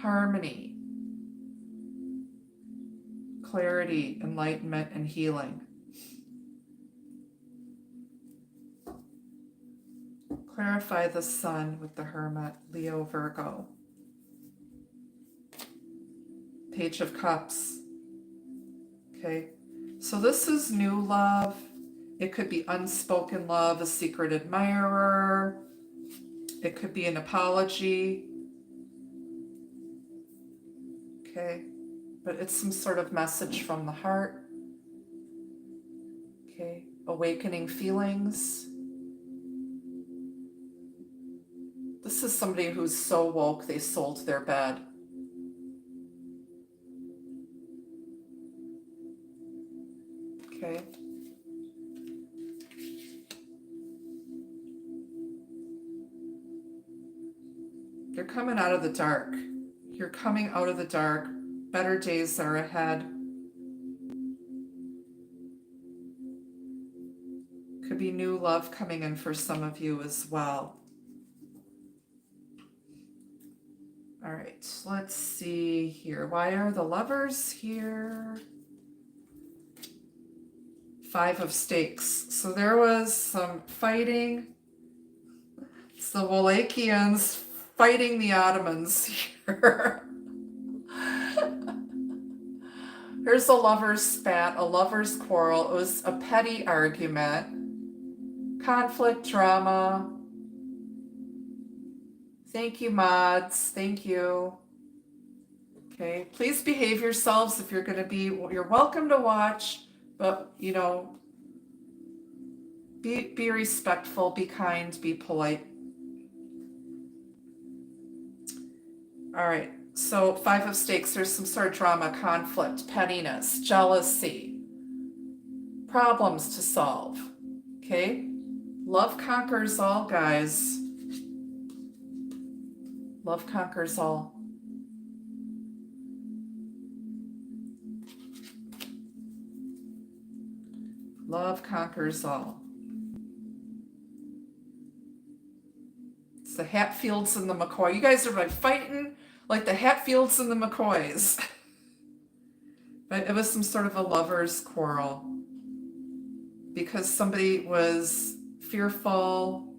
harmony, clarity, enlightenment, and healing. Clarify the Sun with the Hermit, Leo, Virgo. Page of Cups. Okay, so this is new love. It could be unspoken love, a secret admirer. It could be an apology. Okay, but it's some sort of message from the heart. Okay, awakening feelings. This is somebody who's so woke they sold their bed. Okay. You're coming out of the dark. You're coming out of the dark. Better days are ahead. Could be new love coming in for some of you as well. All right, let's see here. Why are the Lovers here? Five of Stakes. So there was some fighting. It's the Wallachians fighting the Ottomans here. Here's a lover's spat, a lover's quarrel. It was a petty argument. Conflict, drama. Thank you, mods. Thank you. Okay, please behave yourselves if you're going to be, you're welcome to watch, but you know, be respectful, be kind, be polite. All right, so 5 of stakes, there's some sort of drama, conflict, pettiness, jealousy, problems to solve. Okay, love conquers all, guys. Love conquers all. Love conquers all. It's the Hatfields and the McCoy. You guys are like fighting like the Hatfields and the McCoys. But it was some sort of a lover's quarrel because somebody was fearful,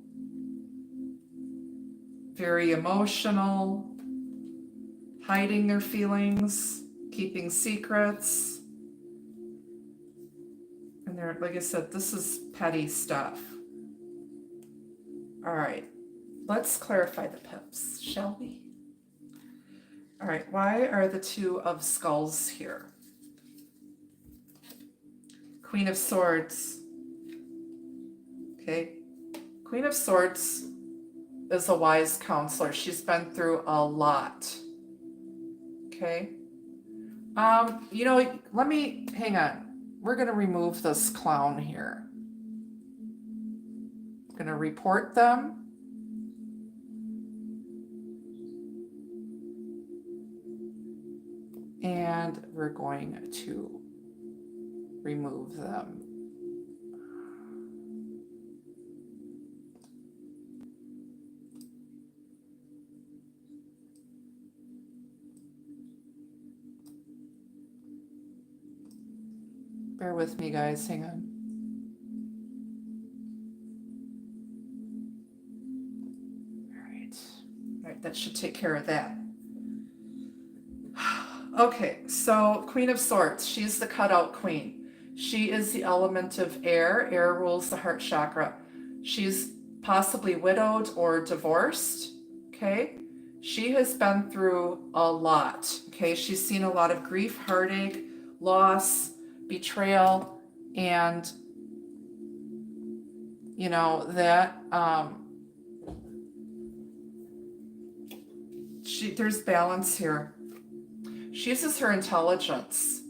very emotional, hiding their feelings, keeping secrets. And they're, like I said, this is petty stuff. All right, let's clarify the pips, shall we? All right, why are the 2 of skulls here? Queen of Swords. Okay, Queen of Swords is a wise counselor. She's been through a lot. Okay. You know, let me, hang on. We're going to remove this clown here. I'm going to report them. And we're going to remove them. Bear with me, guys. Hang on. All right, that should take care of that. Okay, so Queen of Swords, she's the cutout queen. She is the element of air. Air rules the heart chakra. She's possibly widowed or divorced, okay? She has been through a lot, okay? She's seen a lot of grief, heartache, loss, betrayal, and you know that there's balance here. She uses her intelligence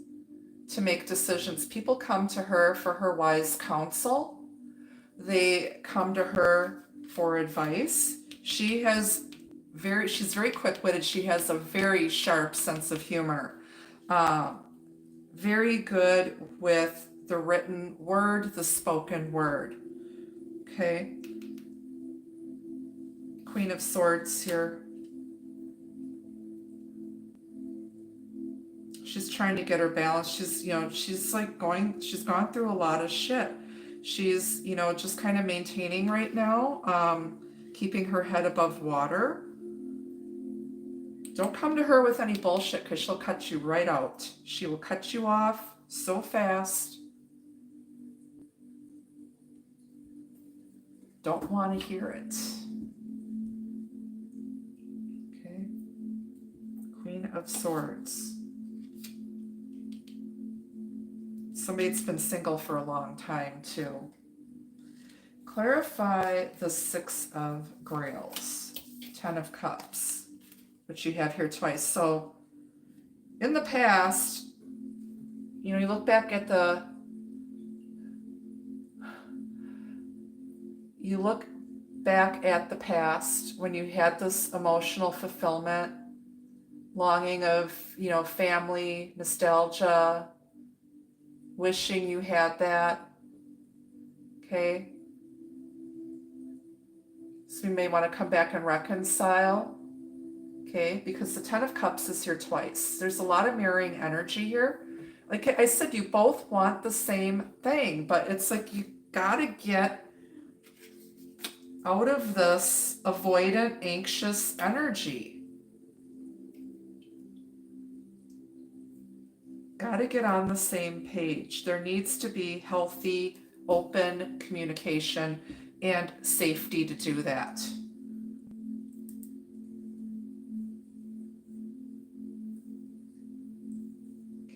to make decisions. People come to her for her wise counsel. They come to her for advice. She's very quick-witted. She has a very sharp sense of humor. Very good with the written word, the spoken word. Okay. Queen of Swords here. She's trying to get her balance. She's gone through a lot of shit. She's, just kind of maintaining right now, keeping her head above water. Don't come to her with any bullshit because she'll cut you right out. She will cut you off so fast. Don't want to hear it. Okay. Queen of Swords. Somebody that's been single for a long time too. Clarify the 6 of Grails, 10 of Cups, which you have here twice. So in the past, you look back at the past when you had this emotional fulfillment, longing of, family, nostalgia, wishing you had that. Okay. So you may want to come back and reconcile. Okay, because the 10 of Cups is here twice. There's a lot of mirroring energy here. Like I said, you both want the same thing, but it's like you gotta get out of this avoidant, anxious energy. Gotta get on the same page. There needs to be healthy, open communication and safety to do that.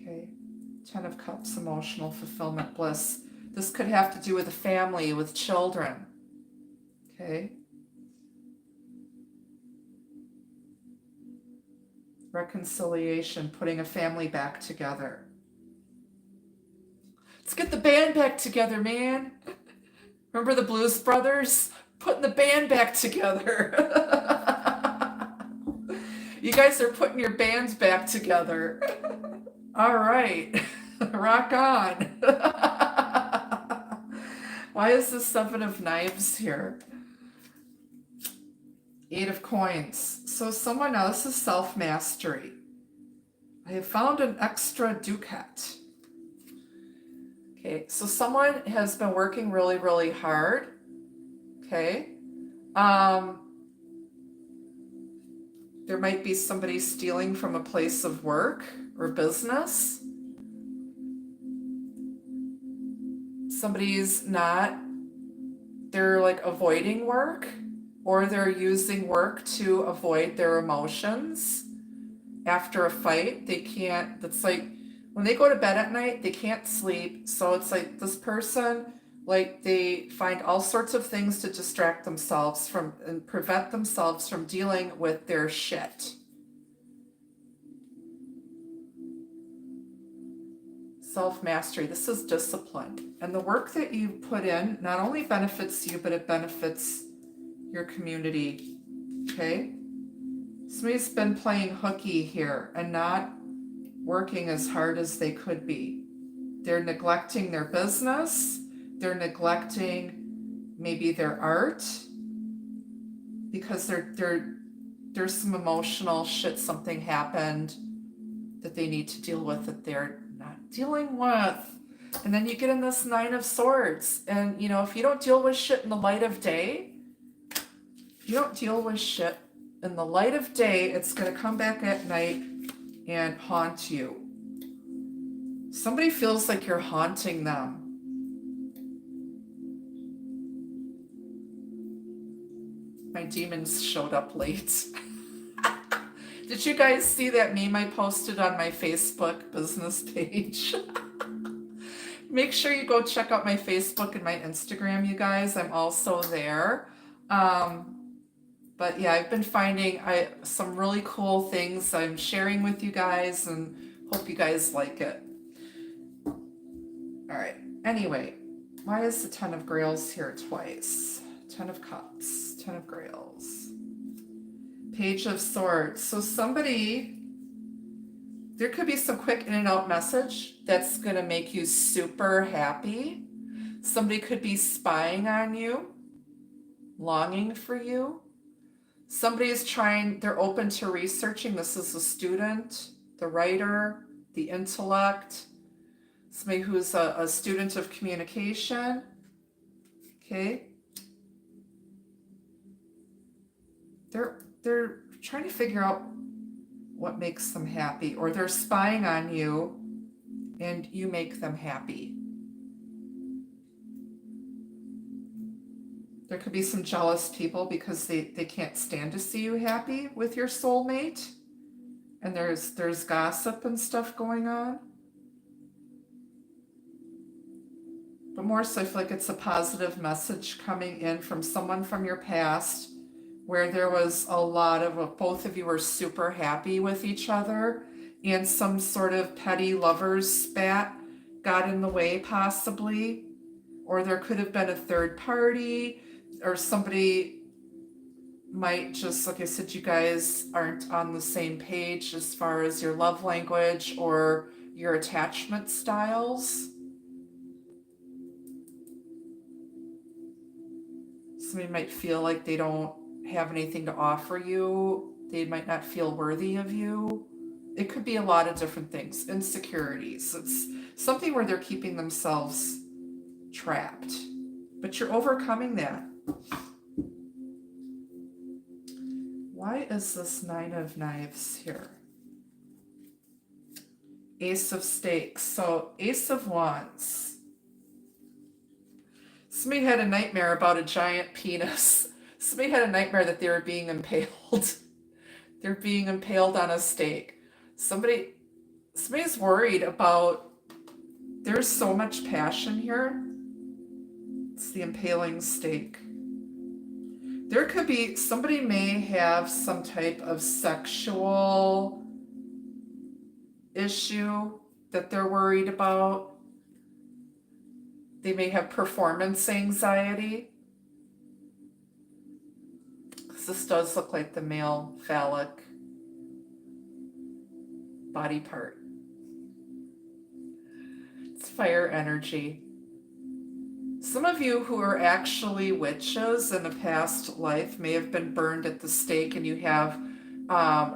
Okay. Ten of Cups, emotional fulfillment, bliss. This could have to do with a family, with children. Okay. Reconciliation, putting a family back together. Let's get the band back together, man. Remember the Blues Brothers? Putting the band back together. You guys are putting your bands back together. All right. Rock on. Why is the Seven of Knives here? Eight of Coins. So someone else is self-mastery. I have found an extra ducat. Okay, so someone has been working really, really hard. Okay. There might be somebody stealing from a place of work or business. Somebody's not, they're like avoiding work, or they're using work to avoid their emotions. After a fight, they can't, that's like, when they go to bed at night, they can't sleep. So it's like this person, like they find all sorts of things to distract themselves from and prevent themselves from dealing with their shit. Self-mastery, this is discipline. And the work that you put in not only benefits you, but it benefits your community. Okay? Somebody's been playing hooky here and not working as hard as they could be. They're neglecting their business. They're neglecting maybe their art because there's some emotional shit, something happened that they need to deal with that they're not dealing with. And then you get in this Nine of Swords. And, you know, if you don't deal with shit in the light of day, if you don't deal with shit in the light of day, it's going to come back at night and haunt you. Somebody feels like you're haunting them. My demons showed up late. Did you guys see that meme I posted on my Facebook business page? Make sure you go check out my Facebook and my Instagram, you guys. I'm also there. But yeah, I've been finding some really cool things I'm sharing with you guys and hope you guys like it. All right. Anyway, why is the Ten of Grails here twice? Ten of Cups, Ten of Grails. Page of Swords. So there could be some quick in and out message that's going to make you super happy. Somebody could be spying on you, longing for you. Somebody is they're open to researching. This is the student, the writer, the intellect, somebody who's a student of communication. Okay. They're trying to figure out what makes them happy, or they're spying on you and you make them happy. There could be some jealous people because they can't stand to see you happy with your soulmate. And there's gossip and stuff going on. But more so, I feel like it's a positive message coming in from someone from your past where there was a lot of, both of you were super happy with each other and some sort of petty lovers spat got in the way possibly. Or there could have been a third party, or somebody might just, like I said, you guys aren't on the same page as far as your love language or your attachment styles. Somebody might feel like they don't have anything to offer you. They might not feel worthy of you. It could be a lot of different things. Insecurities. It's something where they're keeping themselves trapped. But you're overcoming that. Why is this Nine of Knives here? Ace of Stakes. So Ace of Wands. Somebody had a nightmare about a giant penis. Somebody had a nightmare that they were being impaled. They're being impaled on a stake. Somebody, somebody's worried about, there's so much passion here. It's the impaling stake. There could be, somebody may have some type of sexual issue that they're worried about. They may have performance anxiety. Because this does look like the male phallic body part. It's fire energy. Some of you who are actually witches in a past life may have been burned at the stake, and you have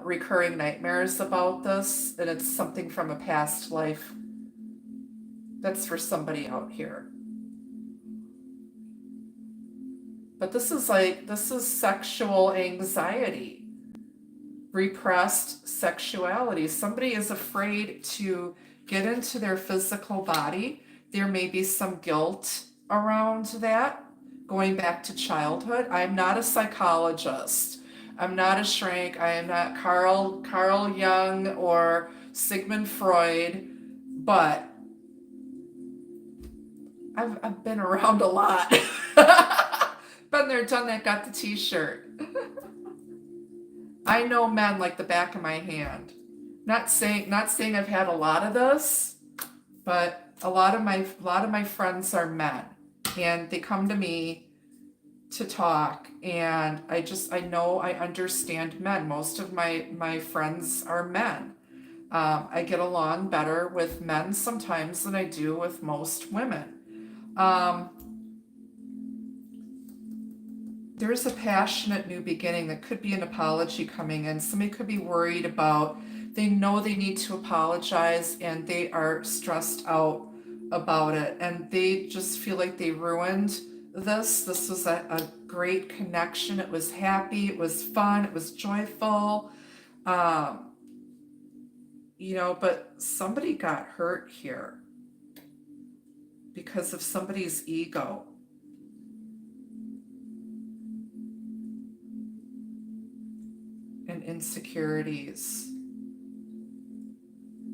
recurring nightmares about this, and it's something from a past life. That's for somebody out here. But this is sexual anxiety, repressed sexuality. Somebody is afraid to get into their physical body. There may be some guilt around that, going back to childhood. I'm not a psychologist. I'm not a shrink. I am not Carl Jung or Sigmund Freud, but I've been around a lot. Been there, done that, got the t-shirt. I know men like the back of my hand. Not saying I've had a lot of this, but a lot of my friends are men, and they come to me to talk, and I know I understand men. Most of my friends are men. I get along better with men sometimes than I do with most women. There's a passionate new beginning that could be an apology coming in. Somebody could be worried about, they know they need to apologize, and they are stressed out about it, and they just feel like they ruined this. This was a great connection. It was happy, it was fun, it was joyful. But somebody got hurt here because of somebody's ego. And insecurities.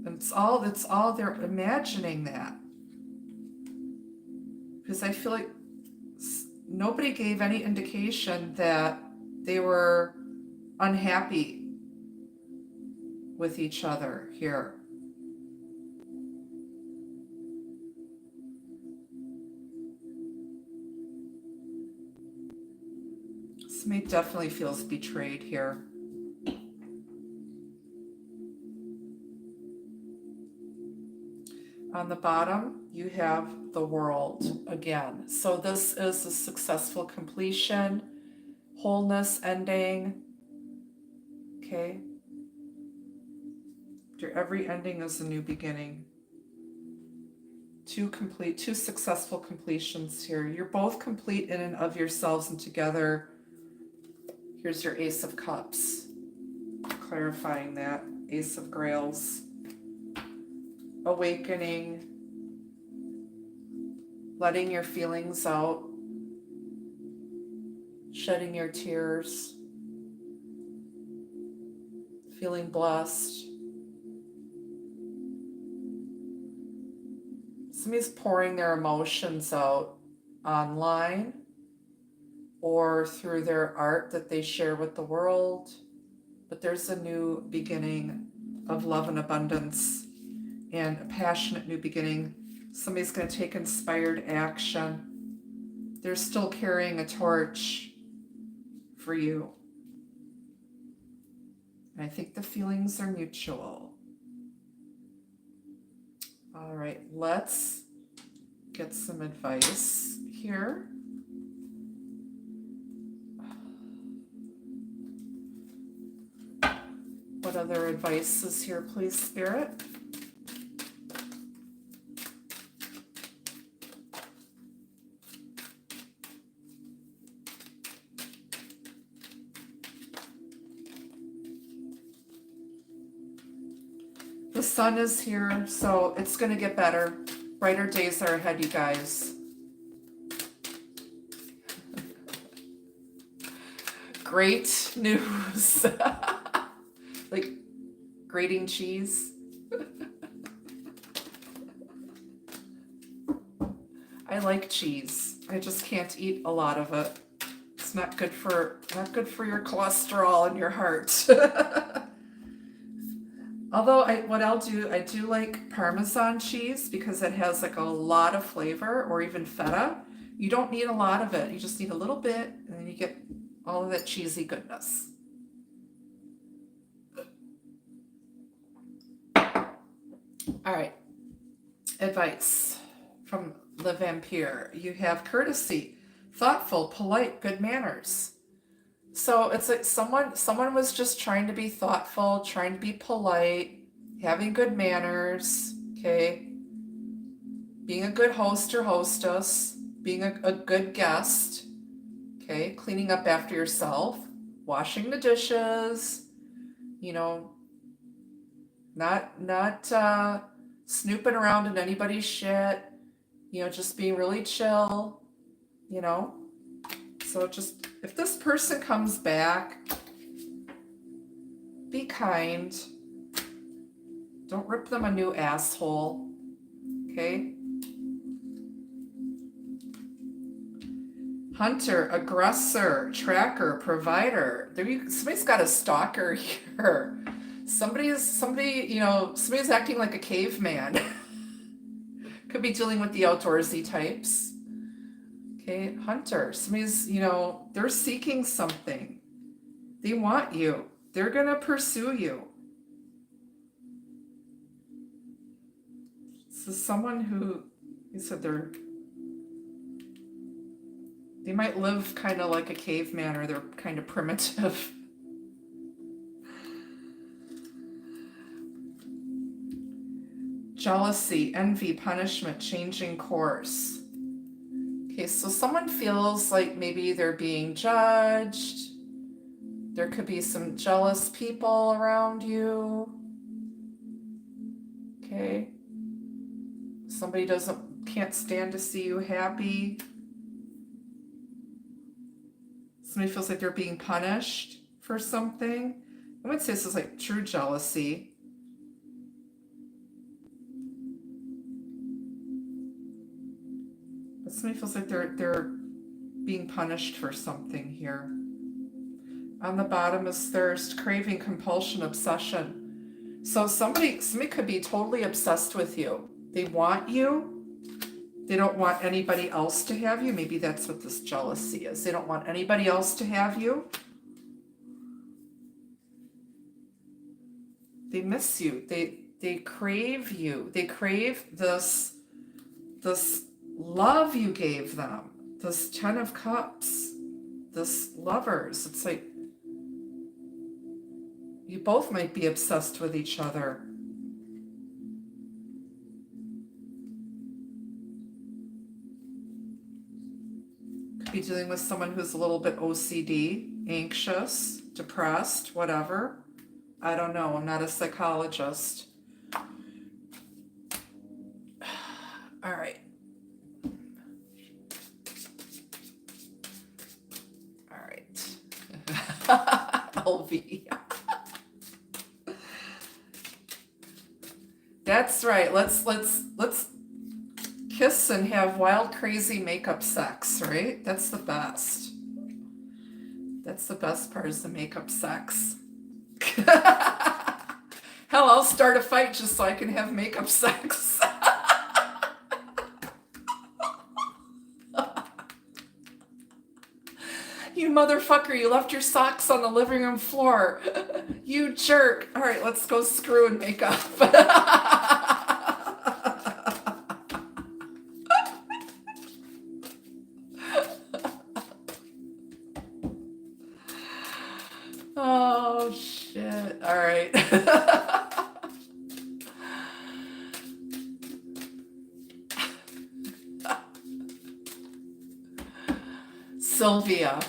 And it's all they're imagining that. Because I feel like nobody gave any indication that they were unhappy with each other here. Somebody definitely feels betrayed here. On the bottom, you have the World again. So this is a successful completion, wholeness, ending. Okay. Every ending is a new beginning. Two successful completions here. You're both complete in and of yourselves, and together. Here's your Ace of Cups. Clarifying that. Ace of Grails. Awakening, letting your feelings out, shedding your tears, feeling blessed. Somebody's pouring their emotions out online or through their art that they share with the world, but there's a new beginning of love and abundance. And a passionate new beginning. Somebody's going to take inspired action. They're still carrying a torch for you. And I think the feelings are mutual. All right, let's get some advice here. What other advice is here, please, Spirit? The sun is here, so it's going to get better. Brighter days are ahead, you guys. Great news. Like grating cheese. like cheese. I just can't eat a lot of it. It's not good for your cholesterol and your heart. Although I do like Parmesan cheese because it has like a lot of flavor, or even feta. You don't need a lot of it. You just need a little bit, and then you get all of that cheesy goodness. All right. Advice from the vampire. You have courtesy, thoughtful, polite, good manners. So it's like someone was just trying to be thoughtful, trying to be polite, having good manners, okay? Being a good host or hostess, being a good guest, okay? Cleaning up after yourself, washing the dishes, you know, not snooping around in anybody's shit, you know, just being really chill, you know? So just, if this person comes back, be kind. Don't rip them a new asshole, okay? Hunter, aggressor, tracker, provider. Somebody's got a stalker here. Somebody's acting like a caveman. Could be dealing with the outdoorsy types. Okay, hunter, somebody's, they're seeking something. They want you. They're gonna pursue you. This is someone who, you said they might live kind of like a caveman, or they're kind of primitive. Jealousy, envy, punishment, changing course. Okay, so someone feels like maybe they're being judged. There could be some jealous people around you. Okay. Somebody can't stand to see you happy. Somebody feels like they're being punished for something. I would say this is like true jealousy. But somebody feels like they're being punished for something here. On the bottom is thirst, craving, compulsion, obsession. So somebody could be totally obsessed with you. They want you. They don't want anybody else to have you. Maybe that's what this jealousy is. They don't want anybody else to have you. They miss you. They crave you. They crave this love you gave them. This 10 of Cups. This lovers. It's like you both might be obsessed with each other. Could be dealing with someone who's a little bit OCD, anxious, depressed, whatever. I don't know. I'm not a psychologist. All right. All right. LV. That's right. Let's kiss and have wild, crazy makeup sex, right? That's the best. That's the best part, is the makeup sex. Hell, I'll start a fight just so I can have makeup sex. You motherfucker, you left your socks on the living room floor. You jerk. All right, let's go screw and make up. Oh, shit. All right. Sylvia.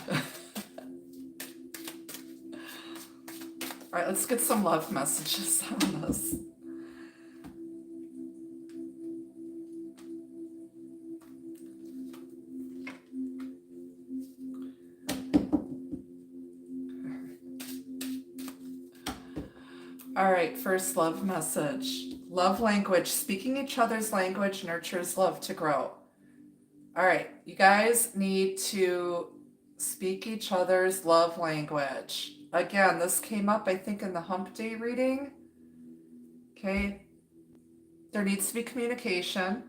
All right, let's get some love messages on this. All right, first love message. Love language. Speaking each other's language nurtures love to grow. All right, you guys need to speak each other's love language. Again, this came up, I think, in the hump day reading. Okay, there needs to be communication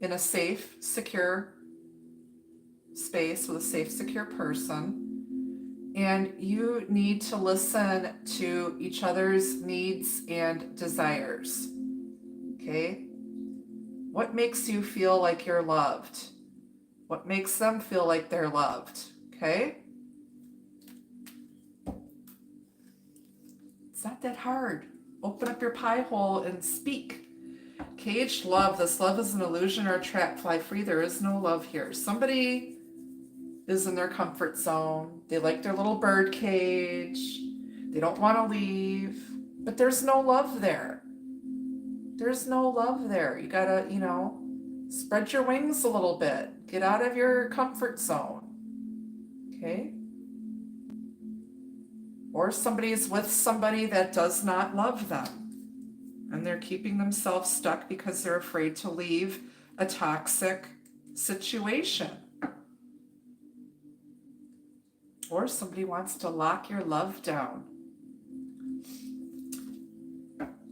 in a safe, secure space with a safe, secure person. And you need to listen to each other's needs and desires. Okay? What makes you feel like you're loved? What makes them feel like they're loved? Okay? It's not that hard. Open up your pie hole and speak. Caged love. This love is an illusion or a trap. Fly free. There is no love here. Somebody is in their comfort zone. They like their little bird cage. They don't want to leave. But there's no love there. There's no love there. You gotta, spread your wings a little bit. Get out of your comfort zone. Okay? Or somebody's with somebody that does not love them. And they're keeping themselves stuck because they're afraid to leave a toxic situation. Or somebody wants to lock your love down.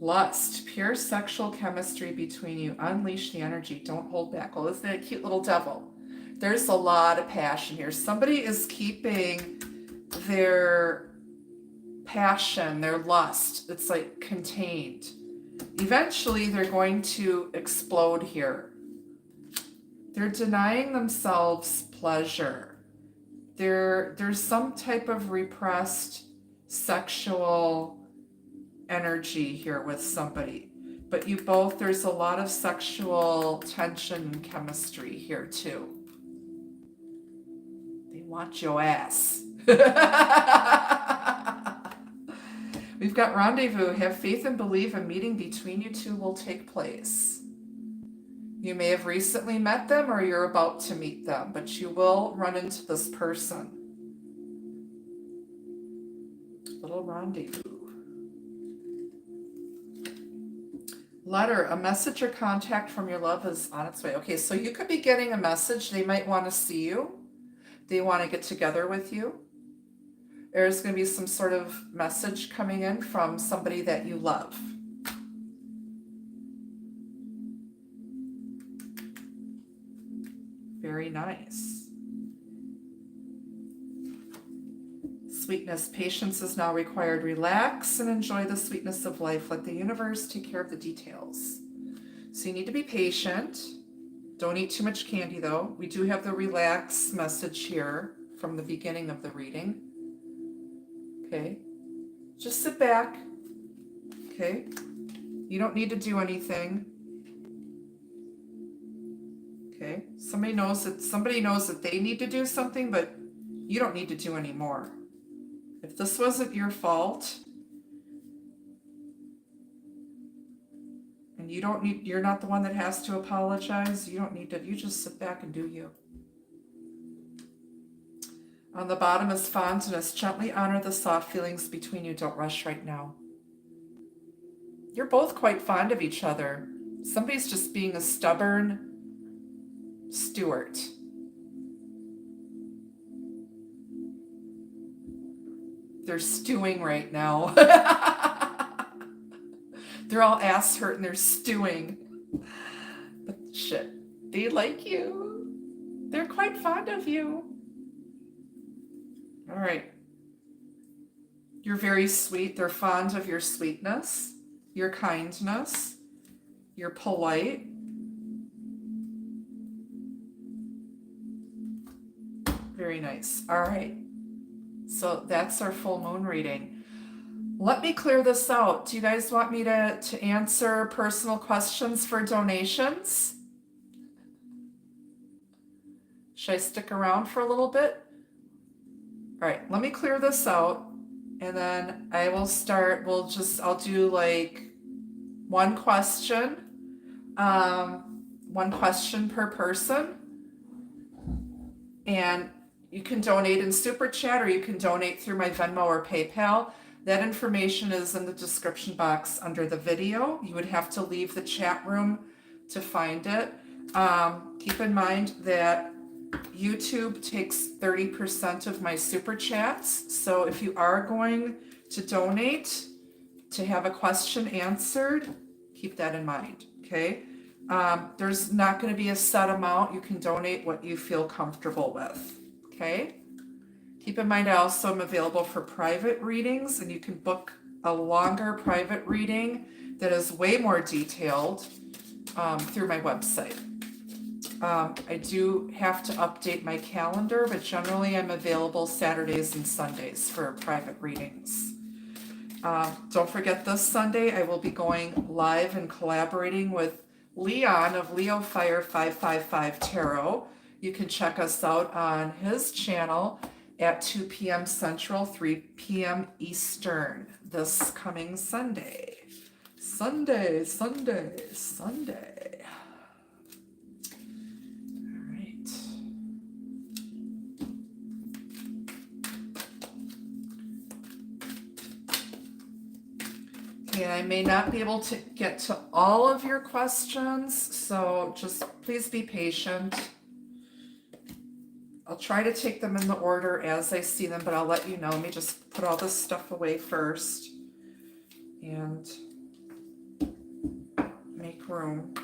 Lust, pure sexual chemistry between you. Unleash the energy. Don't hold back. Oh, isn't that a cute little devil? There's a lot of passion here. Somebody is keeping their passion, their lust. It's like contained. Eventually, they're going to explode here. They're denying themselves pleasure. There's some type of repressed sexual energy here with somebody. But you both, there's a lot of sexual tension and chemistry here too. They want your ass. We've got rendezvous. Have faith and believe a meeting between you two will take place. You may have recently met them or you're about to meet them, but you will run into this person. Little rendezvous. Letter, a message or contact from your love is on its way. Okay, so you could be getting a message. They might want to see you. They want to get together with you. There's going to be some sort of message coming in from somebody that you love. Very nice. Sweetness, patience is now required. Relax and enjoy the sweetness of life. Let the universe take care of the details. So you need to be patient. Don't eat too much candy though. We do have the relax message here from the beginning of the reading. Okay, just sit back. Okay, you don't need to do anything. Okay, somebody knows that they need to do something, but you don't need to do any more. If this wasn't your fault, and you're not the one that has to apologize, you don't need to, you just sit back and do you. On the bottom is fondness. Gently honor the soft feelings between you. Don't rush right now. You're both quite fond of each other. Somebody's just being a stubborn steward. They're stewing right now. They're all ass hurt and they're stewing. But shit, they like you. They're quite fond of you. All right. You're very sweet. They're fond of your sweetness, your kindness. You're polite. Very nice. All right. So that's our full moon reading. Let me clear this out. Do you guys want me to answer personal questions for donations? Should I stick around for a little bit? All right, let me clear this out and then I will start. I'll do like one question per person. And you can donate in Super Chat or you can donate through my Venmo or PayPal. That information is in the description box under the video. You would have to leave the chat room to find it. Keep in mind that YouTube takes 30% of my super chats. So if you are going to donate to have a question answered, keep that in mind, okay? There's not going to be a set amount. You can donate what you feel comfortable with, okay? Keep in mind I also am available for private readings, and you can book a longer private reading that is way more detailed through my website. I do have to update my calendar, but generally I'm available Saturdays and Sundays for private readings. Don't forget this Sunday I will be going live and collaborating with Leon of Leo Fire 555 Tarot. You can check us out on his channel at 2 p.m. Central, 3 p.m. Eastern this coming Sunday. Sunday. Okay, I may not be able to get to all of your questions, so just please be patient. I'll try to take them in the order as I see them, but I'll let you know. Let me just put all this stuff away first and make room.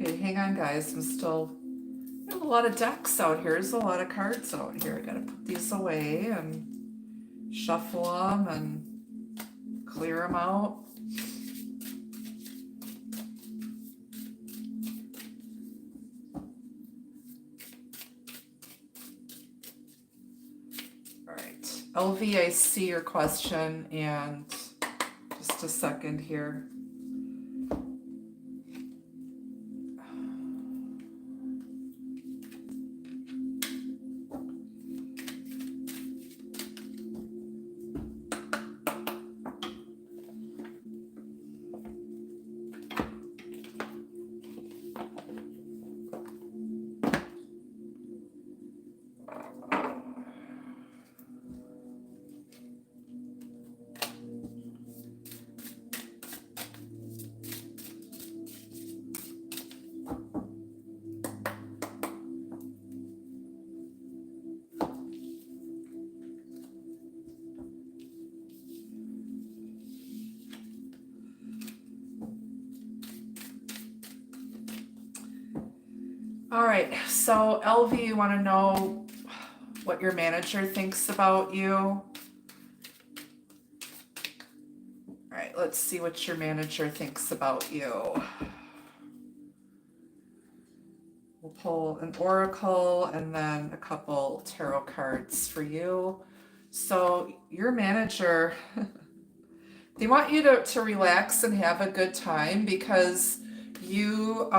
Okay, hang on guys, I have a lot of decks out here. There's a lot of cards out here. I gotta put these away and shuffle them and clear them out. All right, LV, I see your question, and just a second here. All right, so LV, you want to know what your manager thinks about you? All right, let's see what your manager thinks about you. We'll pull an oracle and then a couple tarot cards for you. So your manager, they want you to relax and have a good time because you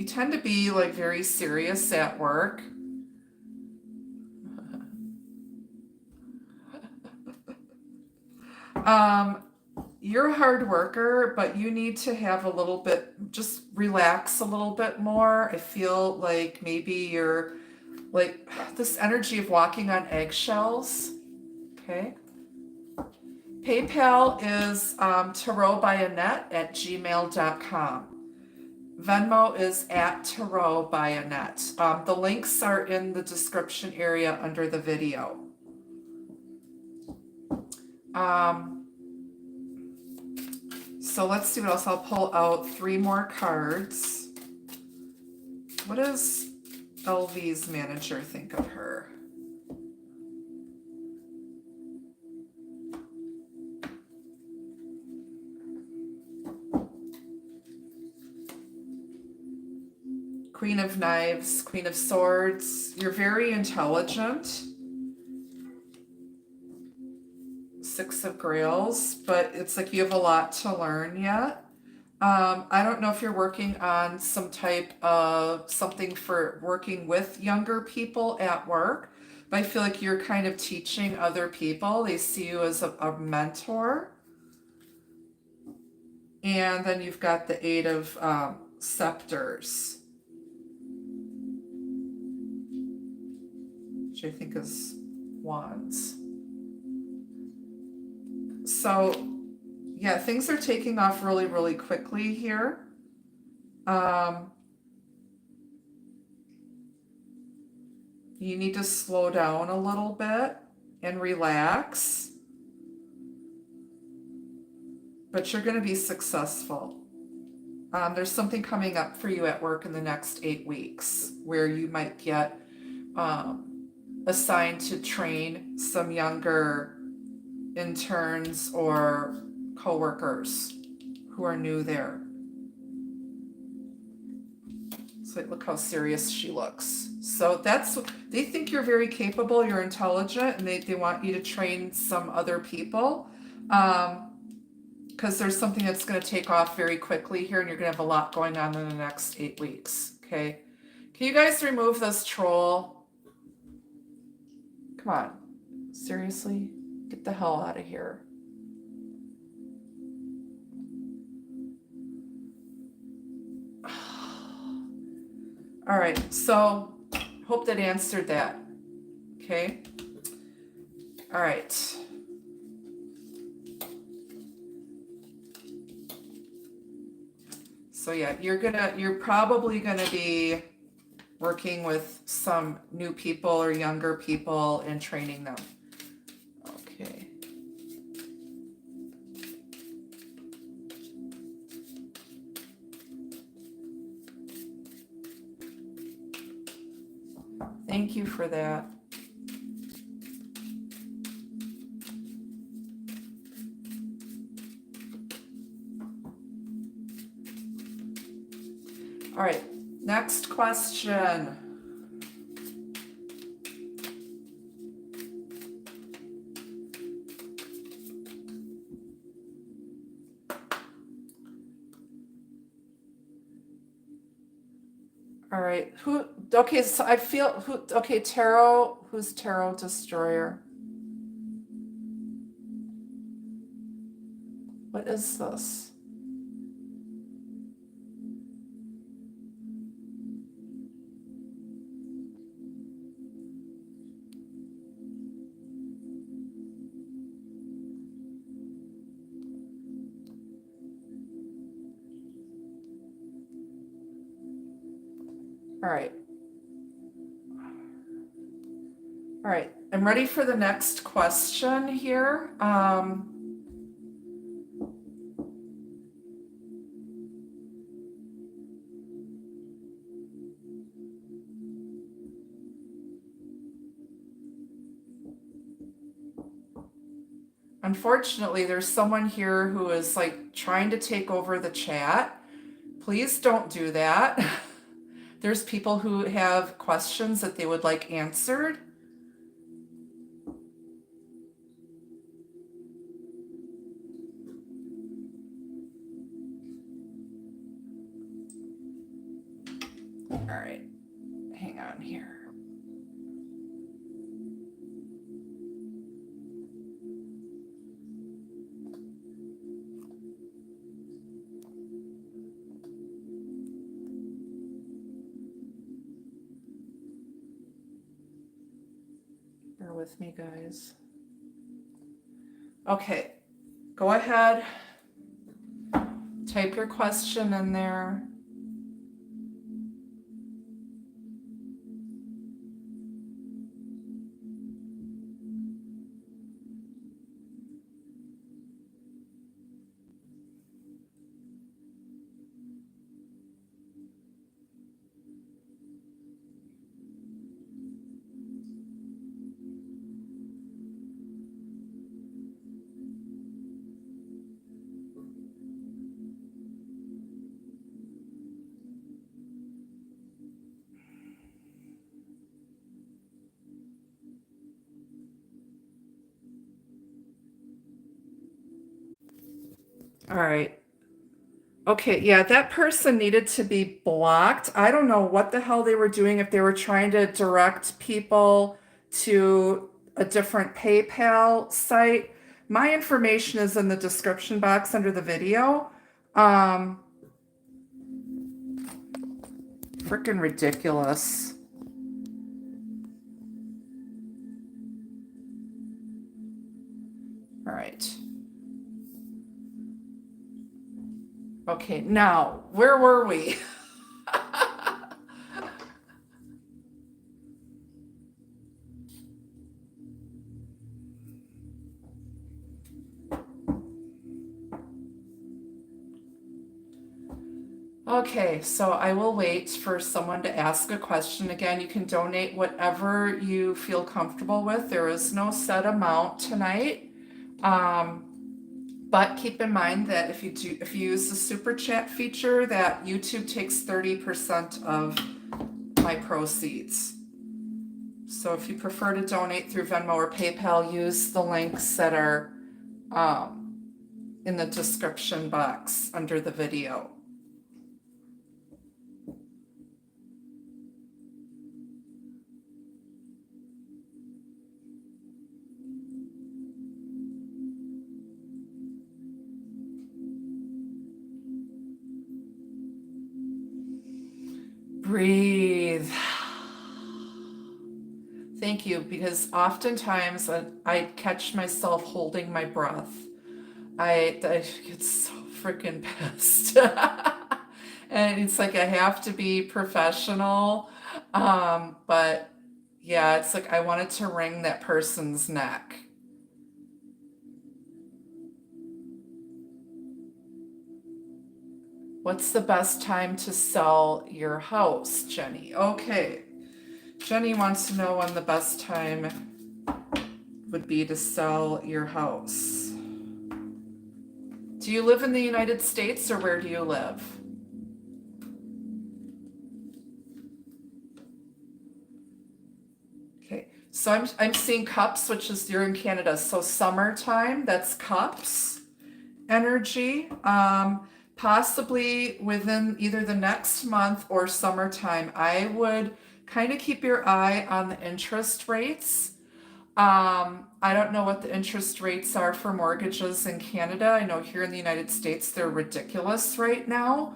tend to be like very serious at work. You're a hard worker, but you need to have a little bit, just relax a little bit more. I feel like maybe you're like this energy of walking on eggshells. Okay. PayPal is tarotbyannette@gmail.com. Venmo is @tarotbyannette. The links are in the description area under the video. So let's see what else. I'll pull out 3 more cards. What does LV's manager think of her? Queen of Knives, Queen of Swords. You're very intelligent. Six of Grails, but it's like you have a lot to learn yet. I don't know if you're working on some type of something for working with younger people at work, but I feel like you're kind of teaching other people. They see you as a mentor. And then you've got the Eight of Scepters, which I think is Wands. So, yeah, things are taking off really, really quickly here. You need to slow down a little bit and relax. But you're going to be successful. There's something coming up for you at work in the next 8 weeks where you might get assigned to train some younger interns or coworkers who are new there. So look how serious she looks. So they think you're very capable, you're intelligent, and they want you to train some other people. Because there's something that's going to take off very quickly here, and you're going to have a lot going on in the next 8 weeks. Okay. Can you guys remove this troll? Come on. Seriously? Get the hell out of here. All right. So, hope that answered that. Okay. All right. So yeah, you're probably gonna be working with some new people or younger people and training them. Okay. Thank you for that. All right, next question. All right, okay, so Tarot, who's Tarot Destroyer? What is this? All right. All right, I'm ready for the next question here. Unfortunately, there's someone here who is like trying to take over the chat. Please don't do that. There's people who have questions that they would like answered. All right, hang on here. Bear with me, guys. Okay, go ahead. Type your question in there. All right. Okay, yeah, that person needed to be blocked. I don't know what the hell they were doing, if they were trying to direct people to a different PayPal site. My information is in the description box under the video. Um, Freaking ridiculous. All right. Okay, now, where were we? Okay, so I will wait for someone to ask a question. Again, you can donate whatever you feel comfortable with. There is no set amount tonight. Um, but keep in mind that if you use the super chat feature, that YouTube takes 30% of my proceeds. So if you prefer to donate through Venmo or PayPal, use the links that are in the description box under the video. Breathe. Thank you, because oftentimes I catch myself holding my breath. I get so freaking pissed. And it's like I have to be professional. But yeah, it's like I wanted to wring that person's neck. What's the best time to sell your house, Jenny? Okay. Jenny wants to know when the best time would be to sell your house. Do you live in the United States, or where do you live? Okay, so I'm seeing cups, which is, you're in Canada, so summertime, that's cups energy. Possibly within either the next month or summertime, I would kind of keep your eye on the interest rates. I don't know what the interest rates are for mortgages in Canada. I know here in the United States they're ridiculous right now.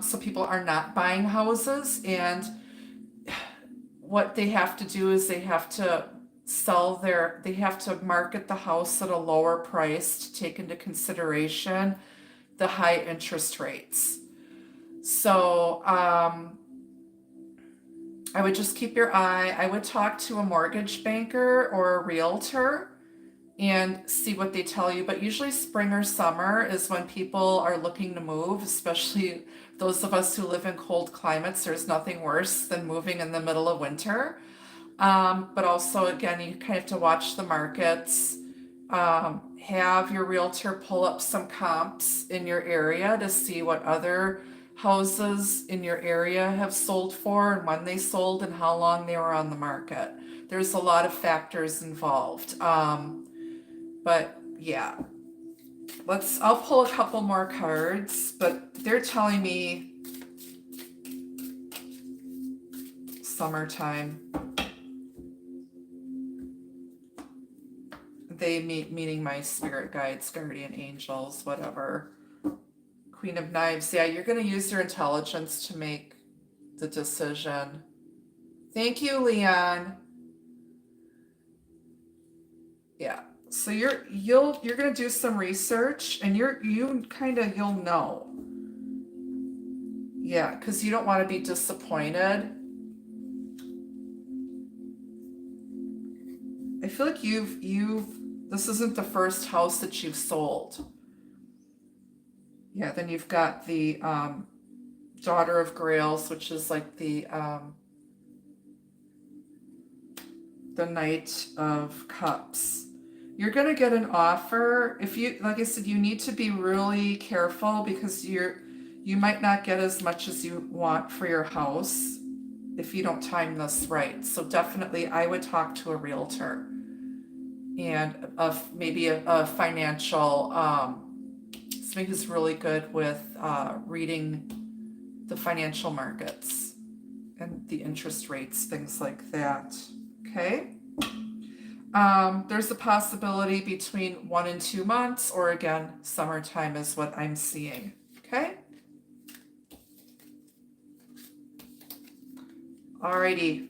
So people are not buying houses, and what they have to do is they have to they have to market the house at a lower price to take into consideration the high interest rates. So I would just keep your eye. I would talk to a mortgage banker or a realtor and see what they tell you. But usually spring or summer is when people are looking to move, especially those of us who live in cold climates. There's nothing worse than moving in the middle of winter. But also, again, you kind of have to watch the markets. Have your realtor pull up some comps in your area to see what other houses in your area have sold for, and when they sold, and how long they were on the market. There's a lot of factors involved. But yeah, I'll pull a couple more cards, but they're telling me summertime. They meaning my spirit guides, guardian angels, whatever. Queen of Knives. Yeah, you're going to use your intelligence to make the decision. Thank you, Leon. Yeah. So you're going to do some research, and you'll know. Yeah, because you don't want to be disappointed. I feel like this isn't the first house that you've sold. Yeah, then you've got the Daughter of Grails, which is like the Knight of Cups. You're going to get an offer. If you, like I said, you need to be really careful, because you might not get as much as you want for your house if you don't time this right. So definitely I would talk to a realtor and maybe a financial somebody who's really good with reading the financial markets and the interest rates, things like that. Okay. There's a possibility between 1 and 2 months, or again, summertime is what I'm seeing. Okay. Alrighty.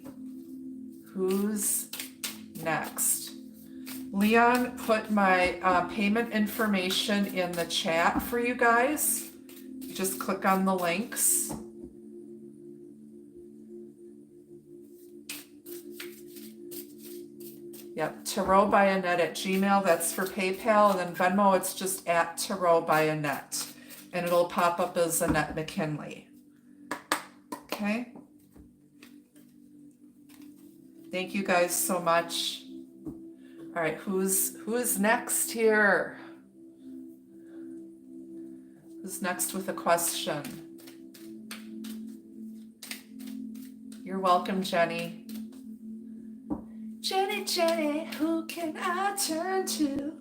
Who's next? Leon put my payment information in the chat for you guys. Just click on the links. Yep, Tarot by Annette at Gmail, that's for PayPal, and then Venmo, it's just at Tarot by Annette, and it'll pop up as Annette McKinley. Okay. Thank you guys so much. All right, who's next here? Who's next with a question? You're welcome, Jenny. Jenny, Jenny, who can I turn to?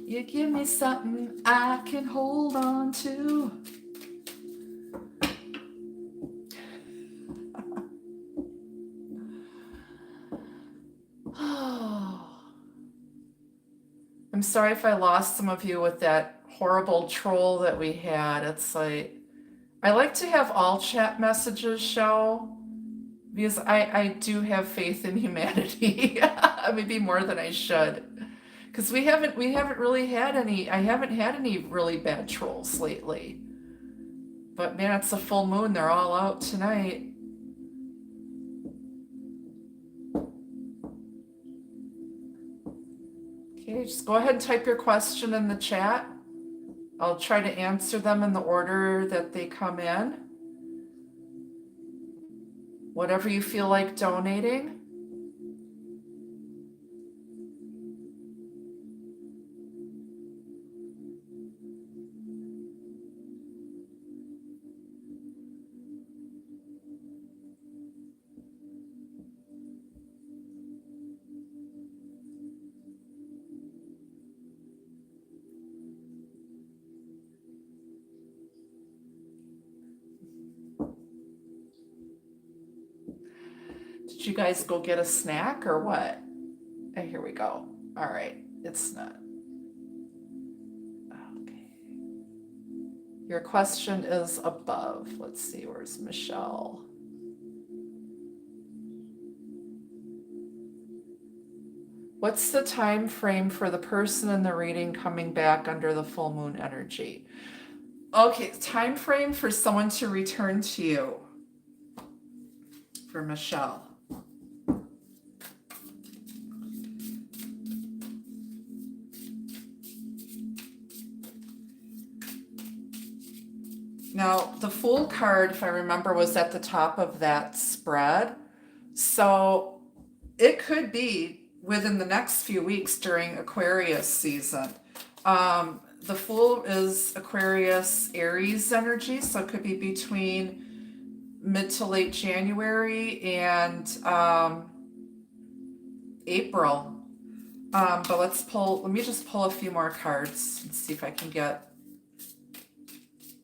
You give me something I can hold on to. I'm sorry if I lost some of you with that horrible troll that we had. It's like, I like to have all chat messages show, because I do have faith in humanity, maybe more than I should, because we haven't really had any. I haven't had any really bad trolls lately. But man, it's a full moon. They're all out tonight. Okay, just go ahead and type your question in the chat. I'll try to answer them in the order that they come in. Whatever you feel like donating. Did you guys go get a snack or what? Oh, here we go. All right, it's not. Okay. Your question is above. Let's see, where's Michelle? What's the time frame for the person in the reading coming back under the full moon energy? Okay, time frame for someone to return to you. For Michelle. Now, the Fool card, if I remember, was at the top of that spread. So it could be within the next few weeks during Aquarius season. The Fool is Aquarius Aries energy, so it could be between mid to late January and April. But let me just pull a few more cards and see if I can get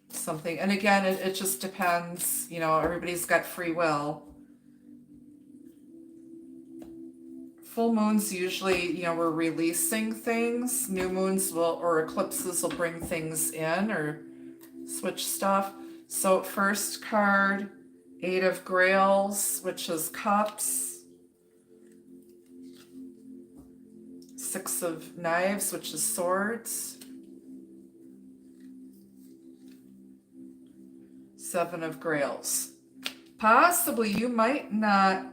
something. And again, it just depends, everybody's got free will. Full moons usually, we're releasing things. New moons or eclipses will bring things in or switch stuff. So first card, 8 of Grails, which is Cups. 6 of Knives, which is Swords. 7 of Grails. Possibly you might not,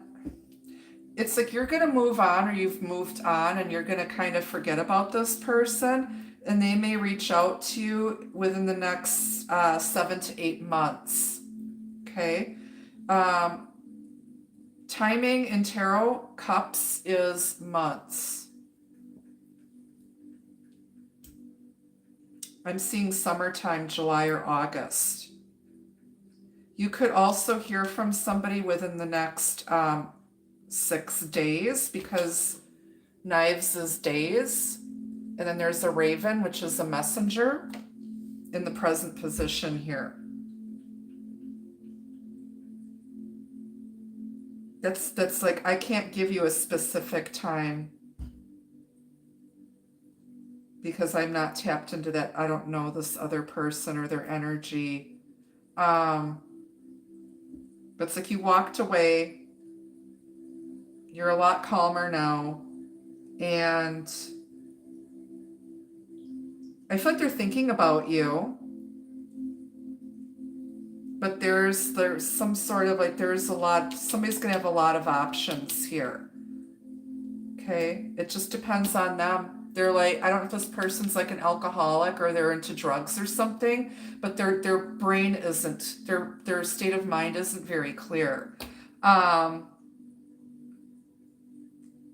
it's like you're going to move on, or you've moved on, and you're going to kind of forget about this person, and they may reach out to you within the next 7 to 8 months. Okay. Timing in Tarot Cups is months. I'm seeing summertime, July or August. You could also hear from somebody within the next 6 days, because Knives is days And then there's a raven, which is a messenger in the present position here. That's like, I can't give you a specific time because I'm not tapped into that. I don't know this other person or their energy. But it's like you walked away. You're a lot calmer now. And I feel like they're thinking about you. But there's some sort of like, somebody's going to have a lot of options here. Okay. It just depends on them. They're like, I don't know if this person's like an alcoholic or they're into drugs or something, but their brain isn't, their state of mind isn't very clear.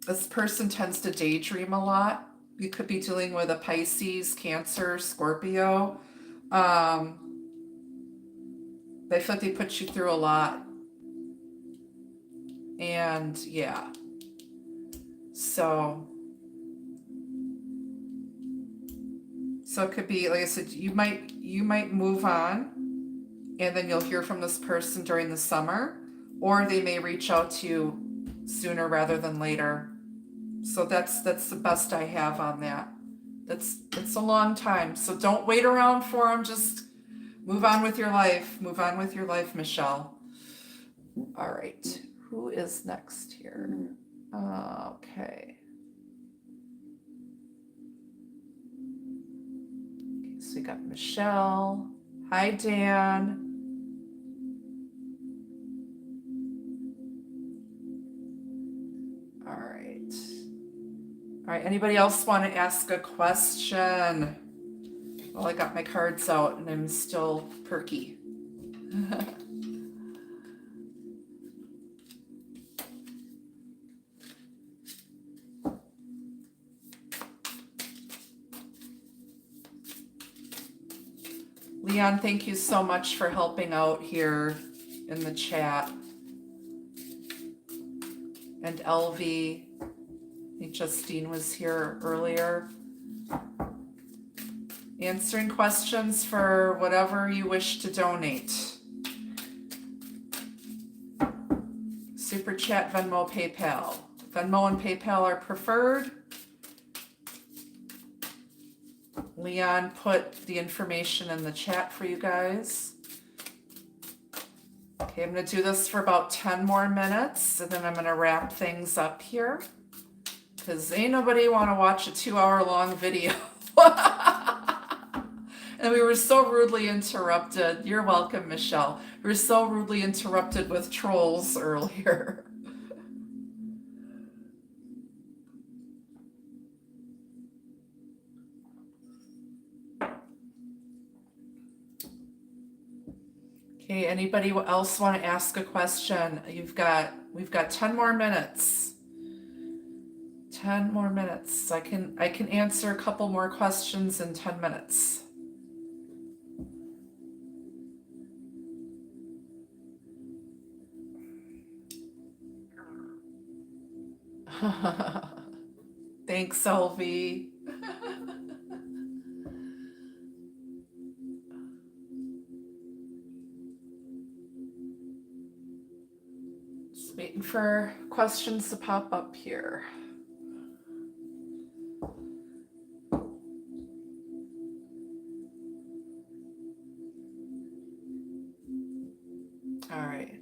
This person tends to daydream a lot. You could be dealing with a Pisces, Cancer, Scorpio. They feel like they put you through a lot. And yeah. So it could be, like I said, you might move on and then you'll hear from this person during the summer, or they may reach out to you sooner rather than later. So that's the best I have on that. It's a long time. So don't wait around for them. Just move on with your life. Move on with your life, Michelle. All right. Who is next here? Okay. So we got Michelle. Hi, Dan. All right. All right. Anybody else want to ask a question? Well, I got my cards out and I'm still perky. Leon, thank you so much for helping out here in the chat. And LV, I think Justine was here earlier. Answering questions for whatever you wish to donate. Super Chat, Venmo, PayPal. Venmo and PayPal are preferred. Leon put the information in the chat for you guys. Okay, I'm going to do this for about 10 more minutes, and then I'm going to wrap things up here. Because ain't nobody want to watch a 2-hour-long video. And we were so rudely interrupted. You're welcome, Michelle. We were so rudely interrupted with trolls earlier. Okay, anybody else want to ask a question? We've got 10 more minutes. 10 more minutes. I can answer a couple more questions in 10 minutes. Thanks, LV. Just waiting for questions to pop up here. All right.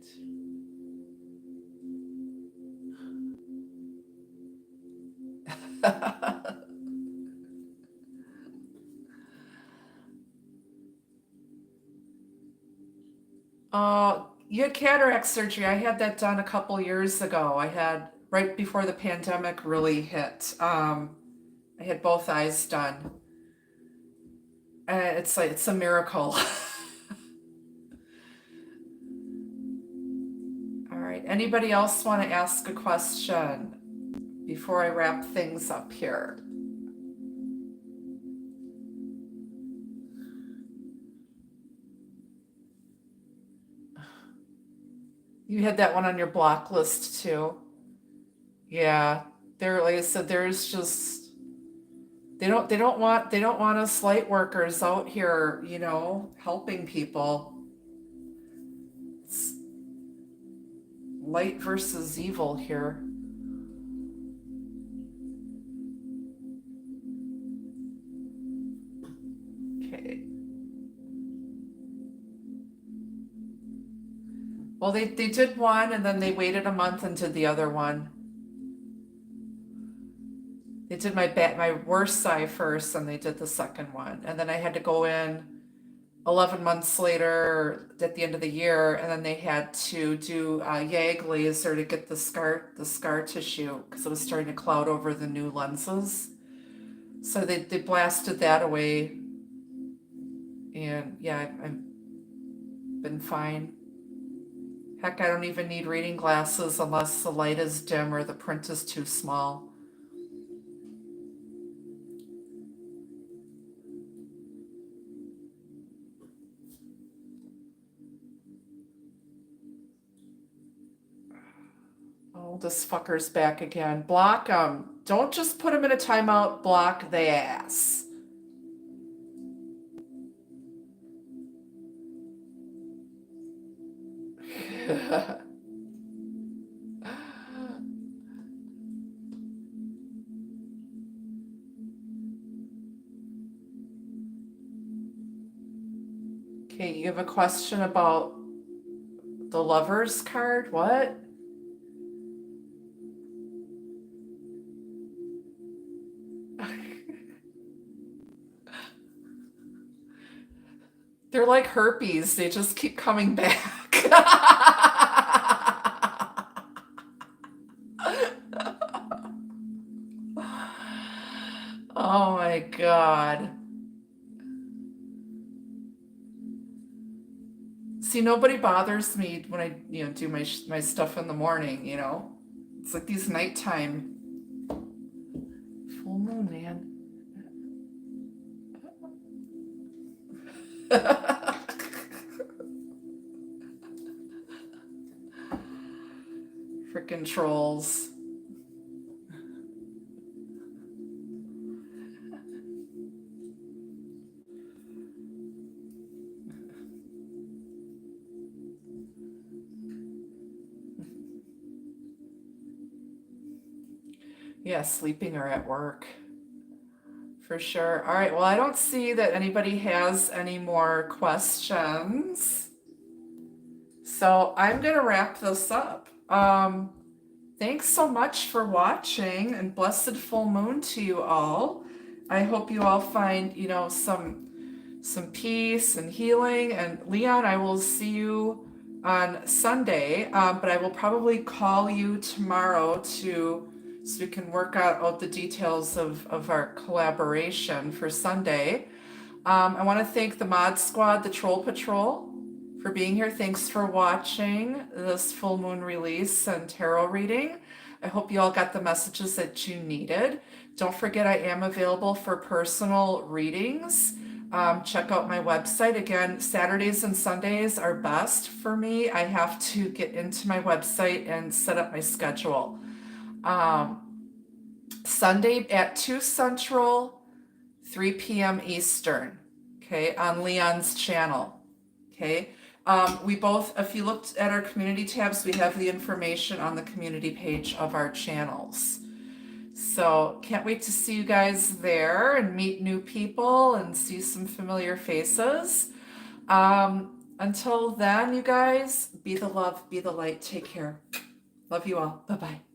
You had cataract surgery. I had that done a couple years ago. I had right before the pandemic really hit. I had both eyes done. It's like it's a miracle. All right. Anybody else want to ask a question before I wrap things up here? You had that one on your block list too. Yeah, like I said, there's just They don't want us light workers out here, helping people. It's light versus evil here. Okay. Well, they did one and then they waited a month and did the other one. They did my worst side first and they did the second one. And then I had to go in 11 months later at the end of the year, and then they had to do YAG laser to get the scar tissue because it was starting to cloud over the new lenses. So they blasted that away. And yeah, I've been fine. Heck, I don't even need reading glasses unless the light is dim or the print is too small. Oh, this fucker's back again. Block him. Don't just put him in a timeout, block the ass. Okay, you have a question about the Lover's card? What? They're like herpes. They just keep coming back. Oh my God. See, nobody bothers me when I, do my stuff in the morning, It's like these nighttime full moon, man. Frickin' trolls. Yeah, sleeping or at work. For sure. All right. Well, I don't see that anybody has any more questions. So I'm going to wrap this up. Thanks so much for watching, and blessed full moon to you all. I hope you all find, some peace and healing. And Leon, I will see you on Sunday, but I will probably call you tomorrow so we can work out the details of our collaboration for Sunday. I want to thank the Mod Squad, the Troll Patrol, for being here. Thanks for watching this full moon release and tarot reading. I hope you all got the messages that you needed. Don't forget, I am available for personal readings. Check out my website. Again, Saturdays and Sundays are best for me. I have to get into my website and set up my schedule. Sunday at 2 Central, 3 p.m. Eastern, okay, on Leon's channel, okay? If you looked at our community tabs, we have the information on the community page of our channels. So can't wait to see you guys there and meet new people and see some familiar faces. Until then, you guys, be the love, be the light. Take care. Love you all. Bye-bye.